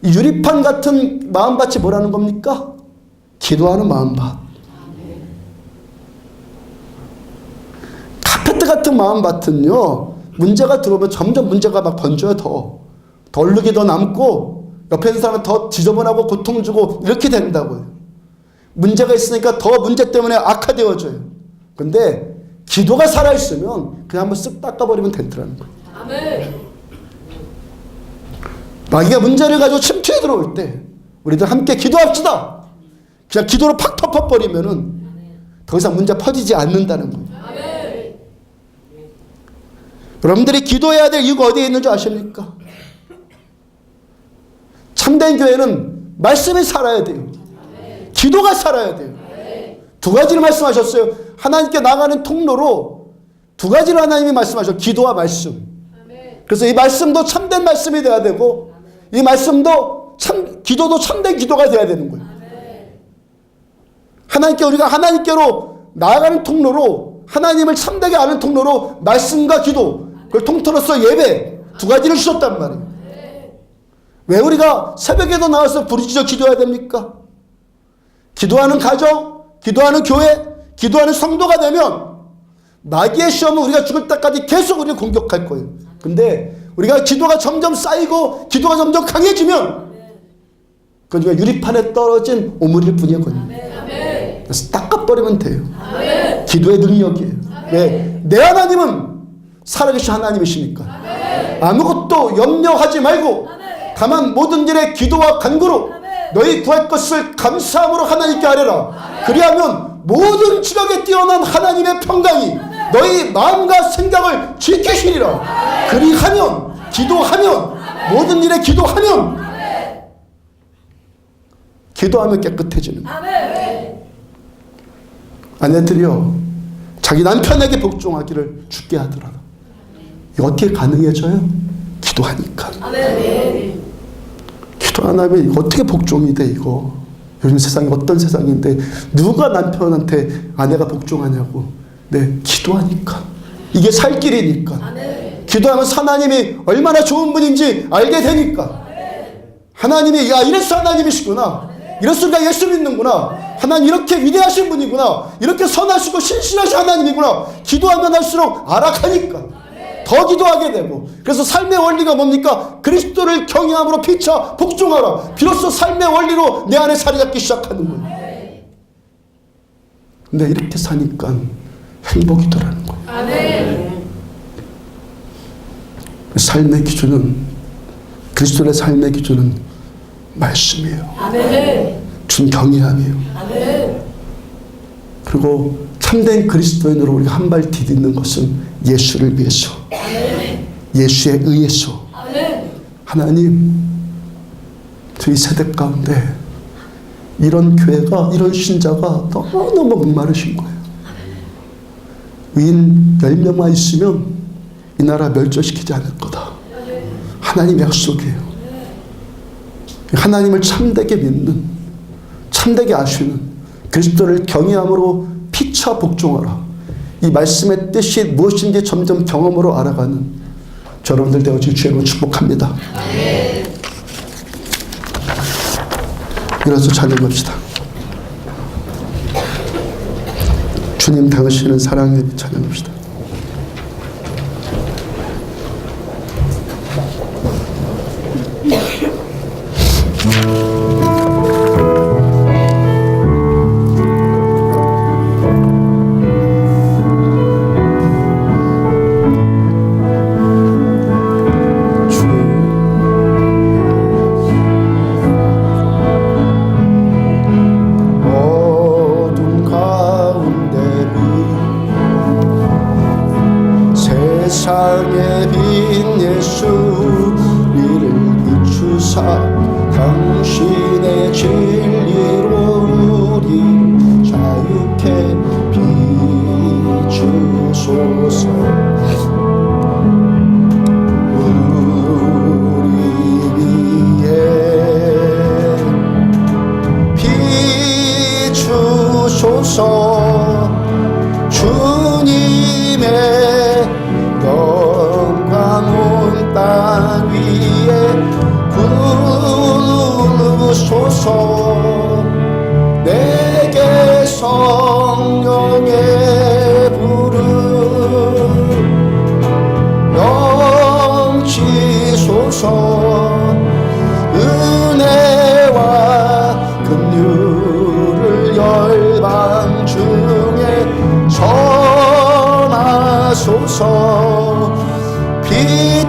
이 유리판 같은 마음밭이 뭐라는 겁니까? 기도하는 마음밭. 카페트 같은 마음밭은요, 문제가 들어오면 점점 문제가 막 번져요. 더 얼룩이 더 남고 옆에 있는 사람은 더 지저분하고 고통 주고 이렇게 된다고요. 문제가 있으니까 더 문제 때문에 악화되어져요. 근데 기도가 살아있으면 그냥 한번 쓱 닦아버리면 된다는 거예요. 아멘. 마귀가 문제를 가지고 침투해 들어올 때 우리들 함께 기도합시다. 그냥 기도로 팍 덮어버리면은 더 이상 문제 퍼지지 않는다는 거예요. 아멘. 여러분들이 기도해야 될 이유가 어디에 있는 줄 아십니까? 참된 교회는 말씀이 살아야 돼요. 기도가 살아야 돼요. 두 가지를 말씀하셨어요. 하나님께 나가는 통로로 두 가지를 하나님이 말씀하셨어요. 기도와 말씀. 그래서 이 말씀도 참된 말씀이 돼야 되고 이 말씀도 기도도 참된 기도가 돼야 되는 거예요. 우리가 하나님께로 나아가는 통로로 하나님을 참되게 아는 통로로 말씀과 기도, 그걸 통틀어서 예배 두 가지를 주셨단 말이에요. 왜 우리가 새벽에도 나와서 부르짖어 기도해야 됩니까? 기도하는 가정, 기도하는 교회, 기도하는 성도가 되면 마귀의 시험은 우리가 죽을 때까지 계속 우리를 공격할 거예요. 근데 우리가 기도가 점점 쌓이고 기도가 점점 강해지면 그건 우리가 유리판에 떨어진 오물일 뿐이거든요. 그래서 닦아버리면 돼요. 기도의 능력이에요. 왜? 내 하나님은 살아계신 하나님이시니까. 아무것도 염려하지 말고 다만 모든 일에 기도와 간구로 너희 구할 것을 감사함으로 하나님께 아뢰라. 그리하면 모든 지각에 뛰어난 하나님의 평강이 너희 마음과 생각을 지키시리라. 그리하면, 기도하면, 모든 일에 기도하면 깨끗해지는 거예요. 아내들이요, 자기 남편에게 복종하기를 죽게 하더라도 이거 어떻게 가능해져요? 기도하니까. 기도 안 하면 이거 어떻게 복종이 돼? 이거 요즘 세상이 어떤 세상인데 누가 남편한테 아내가 복종하냐고. 네, 기도하니까. 이게 살 길이니까. 기도하면 하나님이 얼마나 좋은 분인지 알게 되니까. 하나님이 야 이래서 하나님이시구나. 이래서 우리가 예수 믿는구나. 하나님 이렇게 위대하신 분이구나. 이렇게 선하시고 신실하신 하나님이구나. 기도하면 할수록 알아가니까 더 기도하게 되고. 그래서 삶의 원리가 뭡니까? 그리스도를 경외함으로 피차 복종하라. 비로소 삶의 원리로 내 안에 자리 잡기 시작하는 거예요. 근데 이렇게 사니까 행복이더라는 거예요. 삶의 기준은, 그리스도의 삶의 기준은 말씀이에요. 준 경외함이에요. 그리고 참된 그리스도인으로 우리가 한 발 디딛는 것은 예수를 위해서, 예수에 의해서. 하나님, 저희 세대 가운데 이런 교회가, 이런 신자가 너무너무 목마르신 거예요. 위인 10명만 있으면 이 나라 멸절시키지 않을 거다. 하나님의 약속이에요. 하나님을 참되게 믿는, 참되게 아시는, 그리스도를 경외함으로 피차 복종하라. 이 말씀의 뜻이 무엇인지 점점 경험으로 알아가는 여러분들 되어질 주님으로 축복합니다. 일어서 찬양합시다. 주님 당신은 사랑의 빛 찬양합시다. 세상의 빛 예수 이를 비추사 당신의 진리로 우리 자유케 비추소서. 우리 위에 비추소서. 주님의 영광 온 땅 위에 부르소서. 내게 성령의 불을 넘치소서. 은혜와 긍휼을 열방 중에 전하소서. 빛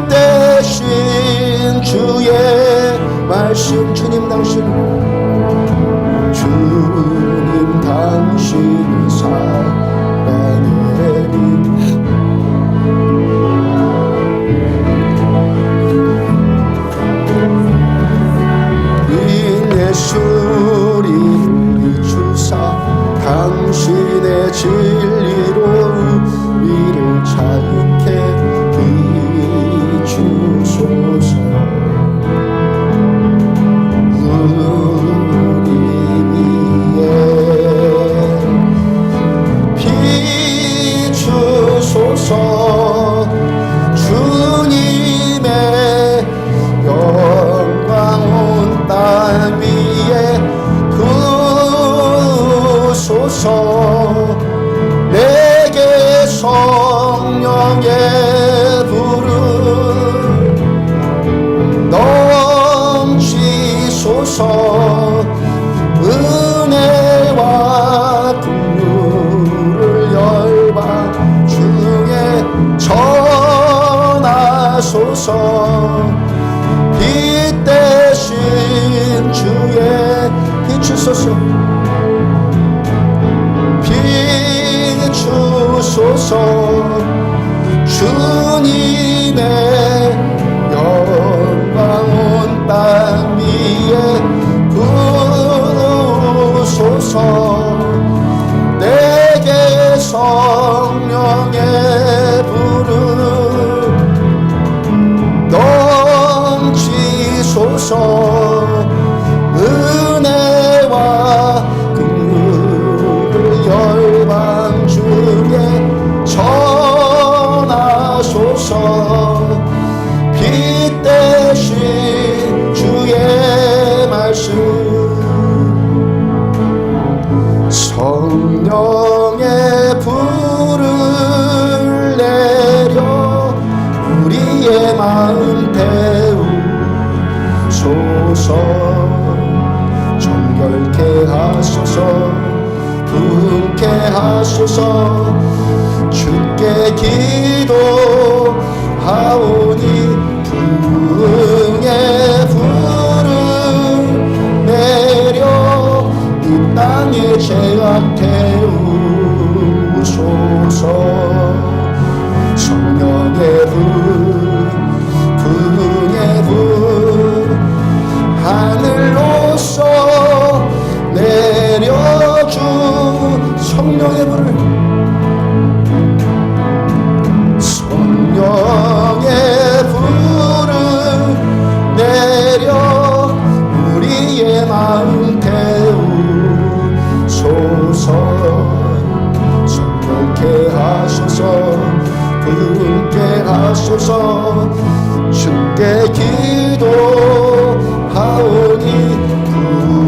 대신 주의 말씀. 주님 당신은 사랑의 빛. 예수를 비추사 당신의 진리로 우리를 자유케 비추소서. 우리 위에 비추소서. 주소서 은혜와 긍휼을 열방 중에 전하소서 빛 대신 주의 비추소서 비추소서 주님의 영광 온 땅 위에 부르소서 내게 성령의 불을 넘치소서 은혜와 긍휼을 열방 중에 전하소서 빛 대신 주의 말씀 성령의 불을 내려 우리의 마음 태우소서 정결케 하소서 분케 하소서 주께 기도하오니 부흥의 불을 내려 이 땅에 죄악 태우소서 성령의 불 부흥의 불 하늘로서 내려준 성령의 불을 성령의 불을 내려 우리의 마음 태우소서 성령케 하소서 부흥케 하소서 주께 기도하오니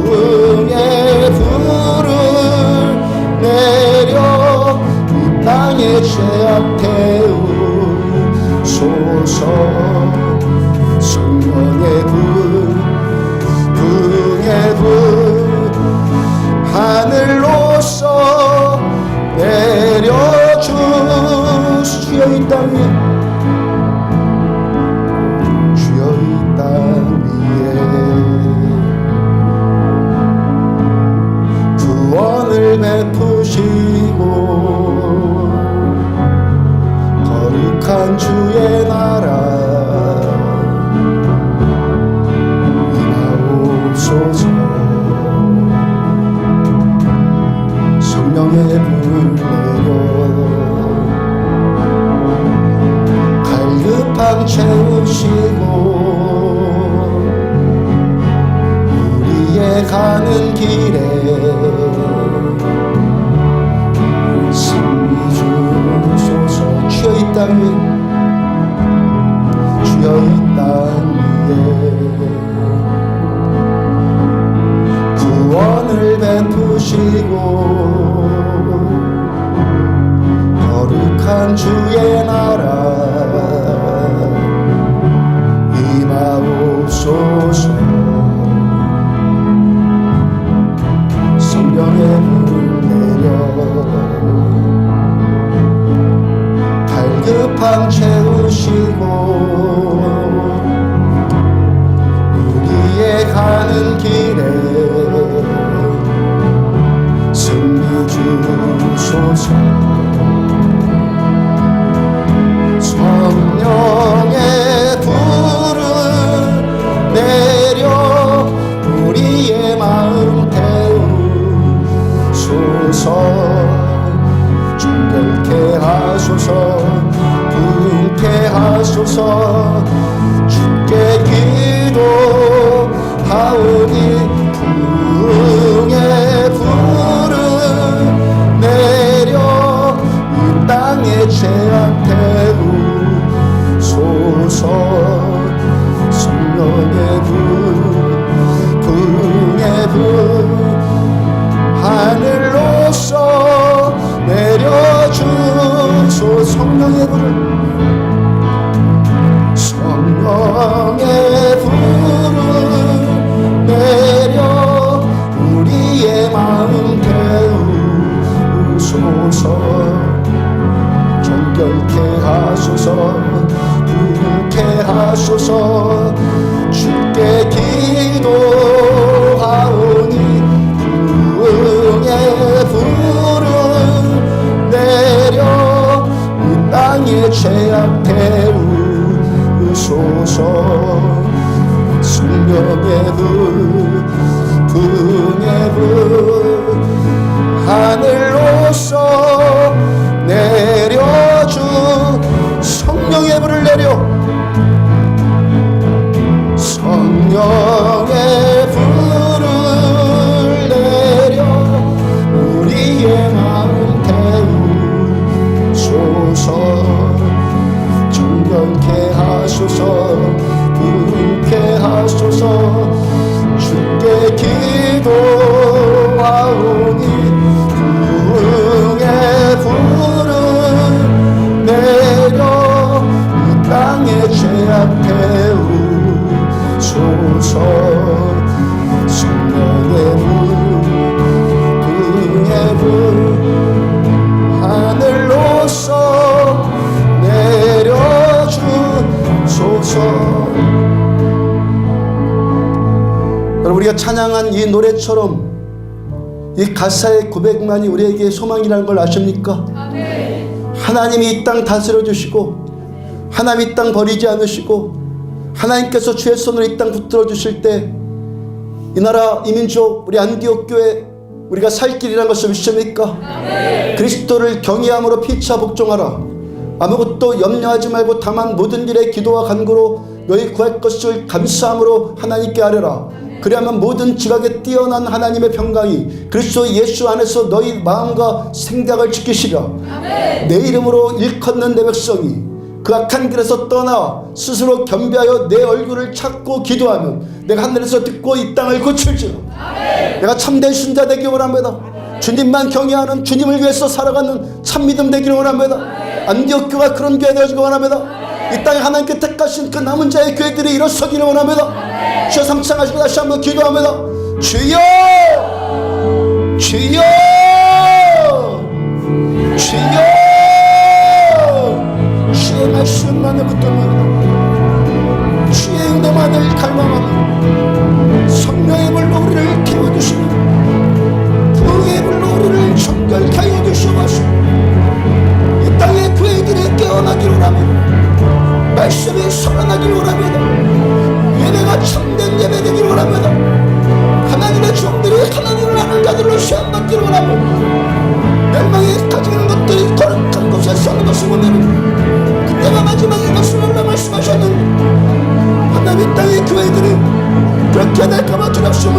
부흥의 불을 내려 이 땅에 죄악 태우소서 성령의 불 부흥의 불 하늘로서 내려주 주여 이 땅 위에 주여 이 땅 위에 구원을 베푸시고 거룩한 주의 나라 임하옵소서 성령의 불 내려 갈급함 채우시고 우리의 가는 길에 승리 주소서 주여 이 땅 위에 주여 이 땅 위에 구원을 베푸시고 거룩한 주의 나라 임하옵소서 성령의 불 내려 갈급함 채우시고 우리의 가는 길에 승리 주소서 성령의 불을 내려 우리의 마음 태우소서 정결케 하소서 분케 하소서 주께 기도하오니 부흥의 불을 내려 이 땅에 죄악 태우소서 성령의 불 부흥의 불 하늘로서 내려주소 성령의 불을 성령의 불을 우리가 찬양한 이 노래처럼 이 가사의 고백만이 우리에게 소망이라는 걸 아십니까? 하나님이 이 땅 다스려 주시고 하나님이 이 땅 버리지 않으시고 하나님께서 주의 손으로 이 땅 붙들어 주실 때 이 나라 이 민족 우리 안디옥 교회 우리가 살 길이라는 것을 믿습니까? 그리스도를 경외함으로 피차 복종하라. 아무것도 염려하지 말고 다만 모든 일에 기도와 간구로 너희 구할 것을 감사함으로 하나님께 아뢰라. 그리하면 모든 지각에 뛰어난 하나님의 평강이 그리스도 예수 안에서 너희 마음과 생각을 지키시라. 내 이름으로 일컫는 내 백성이 그 악한 길에서 떠나 스스로 겸비하여 내 얼굴을 찾고 기도하면 내가 하늘에서 듣고 이 땅을 고칠지라. 내가 참된 신자 되기 원합니다. 주님만 경외하는 주님을 위해서 살아가는 참믿음 되기를 원합니다. 안디옥 교회가 그런 교회 되어지기 원합니다. 이 땅에 하나님께 택하신 그 남은 자의 교회들이 일어서기를 원합니다. 주여 삼창하시고 다시 한번 기도합니다. 주여 주여 주여 주의 말씀만을 붙들면 주의 은혜만을 갈망하는 성령의 물로 우리를 키워주시는 부흥의 물로 우리를 정결케 하여 주시옵소서. 이 땅의 교회들이 깨어나기를 원합니다. 말씀이 살아나기를 원합니다. 예배가 참된 예배 되기를 원합니다. 하나님의 종들이 하나님을 아는 자들로 시험받기를 원합니다. 멸망이 가지는 것들이 거룩한 곳에 사는 것을 보면 그때가 마지막인 것을 알라 말씀하셨는데 하나님 땅의 교회들이 그렇게 될까봐 두렵심은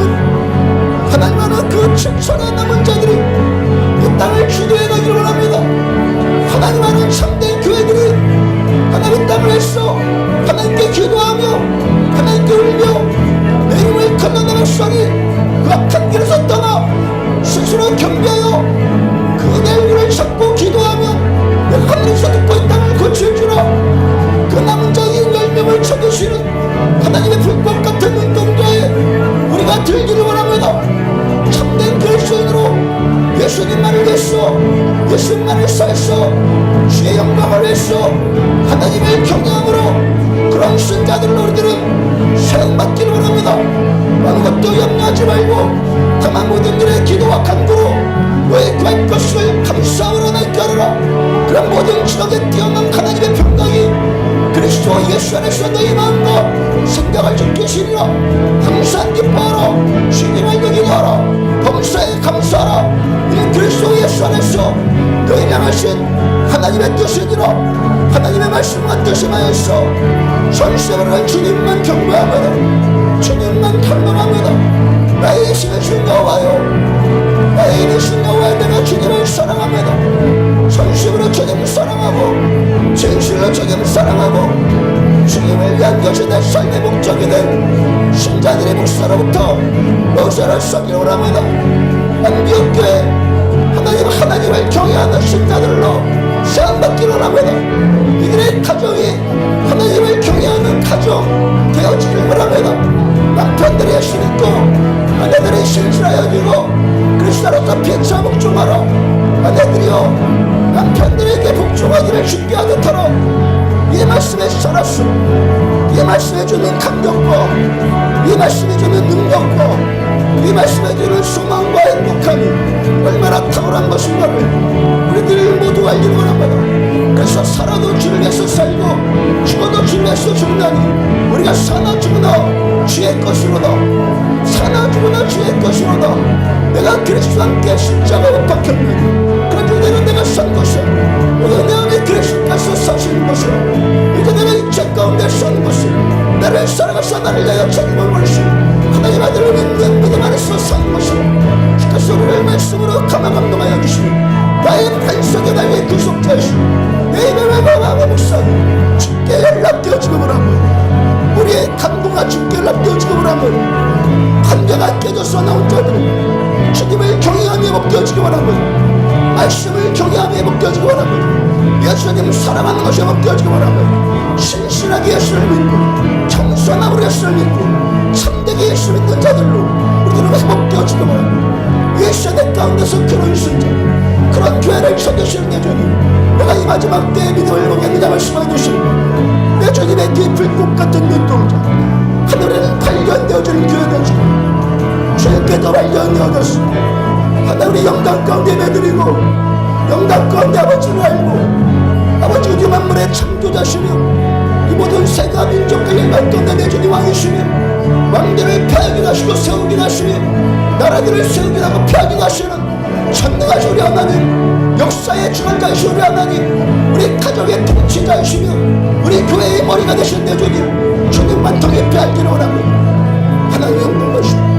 하나님 하나 그 7천의 남은 자들이 이 땅을 기도해 가기를 원합니다. 하나님 하나 참된 교회들이 하나님 땅을 했어 하나님께 기도하며 하나님께 울며 내 이름을 걷는 내 백성이 그 악한 길에서 떠나 스스로 겸비하여 그 내 얼굴을 찾고 기도하며 내 하늘에서 듣고 이 땅을 고칠 줄아. 그 남은 자의 열명을 찾으시는 하나님의 불법 같은 눈동자에 우리가 들기를 원합니다. 참된 그리스도인으로 예수님만을 위해서 예수님만을 살서 주의 영광을 위해서 하나님을 경외함으로 그런 신자들로 우리들은 사용받기를 원합니다. 아무것도 염려하지 말고 다만 모든 일에 기도와 간구로 너의 구할 것을 감사함으로 하나님께 하라. 그런 모든 지역에 뛰어난 하나님의 평강이 그리스도 예수 안에서 너희 마음과 생각을 지키시리라. 항상 기뻐하라. 주님을 기도하라. 범사에 감사하라. 이 그리스도 예수 안에서 너희 향하신 하나님의 뜻이니라. 하나님의 말씀만 뜻임하여서 전세를 주님만 경배합니다. 주님만 탐문합니다. 나의 신의 주 여호와여, 나의 이는 신 여호와여, 내가 주님을 사랑합니다. 전심으로 주님을 사랑하고 진실로 주님을 사랑하고 주님을 위한 것이 내 삶의 목적이 된 신자들의 목사로부터 모세를 쏘기를 원합니다. 안디옥 교회 하나님을 경외하는 신자들로 사랑받기를 원합니다. 이들의 가정이 하나님을 경외하는 가정 되어지길 원합니다. 남편들이 예수 믿고 아내들이 신실하여지고 그리스도로서 피차 복종하라. 아내들이여 남편들에게 복종하기를 쉽게 하듯하라. 이 말씀에 살았음, 이 말씀에 주는 감격과 이 말씀에 주는 능력과 이 말씀에 주는 소망과 행복함이 얼마나 탁월한 것인가를 우리들 모두 알기를 원합니다. 그래서 살아도 주를 위해서 살고 죽어도 주를 위해서 죽나니 우리가 사나 죽으나 주의 것이로다. 사나 죽으나 주의 것이로다. 내가 그리스도 함께 십자가 못 박혔느니 그런 그대로 내가 산 것이야. 오늘 내 안에 그리스도께서 사시는 것이야. 이제 내가 이체 가운데 산 것이야. 나를 사랑하사 나를 내어 책임을 물으시 하나님 아들을 믿는 믿음 안에서 산 것이야. 주께서 우리를 말씀으로 감화감동하여 주시니 나의 반석에 나의 구속자이시니 내 입의 마음의 목사님 주께 연락되어지고 보라면 우리의 간구가 주께 연락되어지고 보라면 관계가 깨져서 나온 자들은 주님을 경외함에 복되어지기 원하면 말씀을 경외함에 복되어지기 원하면 예수님 사랑하는 것에 복되어지기 원하면 신실하게 예수를 믿고 정선함으로 예수를 믿고 참되게 예수 믿는 자들로 우리들은 회복되어지기 원하면 예수의 가운데서 그런 신자 그런 교회를 찾으시는 게 주님 내가 이 마지막 때의 믿음을 보겠느냐 말씀해 주시니 내 주님의 뒤 불꽃 같은 눈동자 하늘에는 발견되어지는 교회 되어지고 그렇게 완전되어졌어. 하나님 우리 영광 가운데 매드리고 영광 가운데 아버지를 알고 아버지 우주 만물의 창조자시며 이 모든 세가 민족들 영광 가운데 내 주님 왕이시며 왕들을 펴게 하시고 세우게 하시며 나라들을 세우게 하고 펴게 하시는 전능하신 우리 하나님, 역사의 주관자이신 우리 하나님, 우리 가족의 통치자이시며 우리 교회의 머리가 되신 내 주님, 주님만 더 깊이 알기를 원합니다. 하나님 영광 받으시고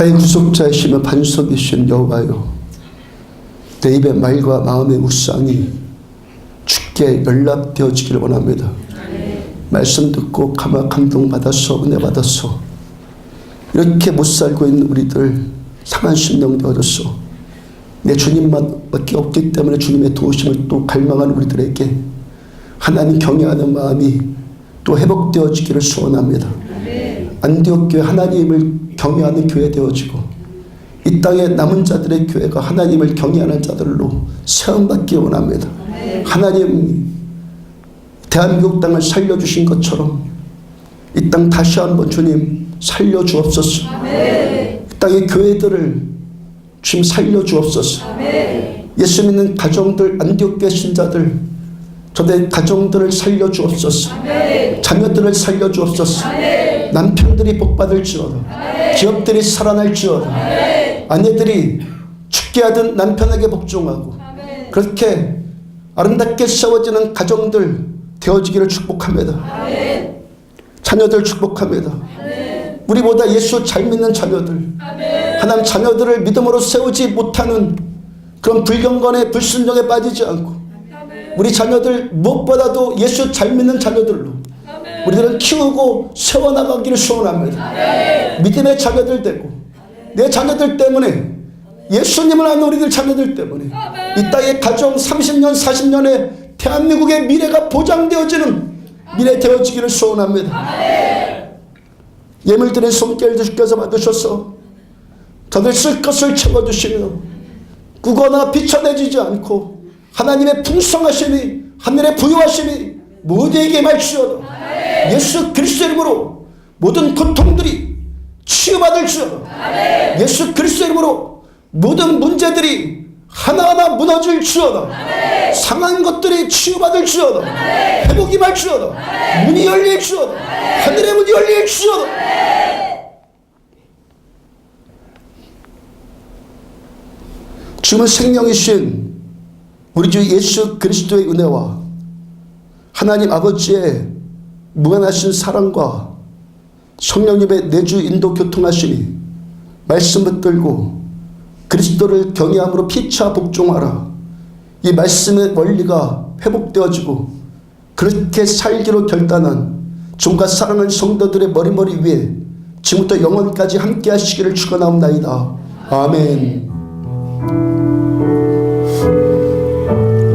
나의 구속자이시며 반석이신 여호와여, 내 입의 말과 마음의 묵상이 주께 연락되어지기를 원합니다. 말씀 듣고 감동받아서 은혜 받아서 이렇게 못 살고 있는 우리들 상한 심령 되어졌어. 내 주님만밖에 없기 때문에 주님의 도우심을 또 갈망하는 우리들에게 하나님 경외하는 마음이 또 회복되어지기를 소원합니다. 안디옥 교회 하나님을 경외하는 교회 되어지고 이 땅에 남은 자들의 교회가 하나님을 경외하는 자들로 세움받기 원합니다. 하나님 대한민국 땅을 살려주신 것처럼 이 땅 다시 한번 주님 살려주옵소서. 이 땅의 교회들을 주님 살려주옵소서. 예수 믿는 가정들, 안디옥 교회 신자들, 저দের 가정들을 살려주옵소서. 자녀들을 살려주옵소서. 남편들이 복받을지어다. 기업들이 살아날지어다. 아내들이 죽게 하던 남편에게 복종하고 그렇게 아름답게 세워지는 가정들 되어지기를 축복합니다. 자녀들 축복합니다. 우리보다 예수 잘 믿는 자녀들, 하나님 자녀들을 믿음으로 세우지 못하는 그런 불경건에 불순종에 빠지지 않고 우리 자녀들 무엇보다도 예수 잘 믿는 자녀들로 우리들은 키우고 세워나가기를 소원합니다. 믿음의 자녀들 되고 내 자녀들 때문에 예수님을 아는 우리들 자녀들 때문에 이 땅의 가정 30년 40년의 대한민국의 미래가 보장되어지는 미래 되어지기를 소원합니다. 예물드린 손길도 주께서 받으셔서 저들 쓸 것을 채워주시며 꾸거나 비춰내지지 않고 하나님의 풍성하심이 하늘의 부유하심이 모두에게 말지어다. 예수 그리스도 이름으로 모든 고통들이 치유받을지어다. 예수 그리스도 이름으로 모든 문제들이 하나하나 무너질지어다. 상한 것들이 치유받을지어다. 회복이 말지어다. 문이 열릴지어다. 하늘의 문이 열릴지어다. 지금은 생명이신 우리 주 예수 그리스도의 은혜와 하나님 아버지의 무한하신 사랑과 성령님의 내주 인도 교통하심이 말씀 붙들고 그리스도를 경외함으로 피차 복종하라. 이 말씀의 원리가 회복되어지고 그렇게 살기로 결단한 종과 사랑하는 성도들의 머리머리 위에 지금부터 영원까지 함께 하시기를 축원하옵나이다. 아멘.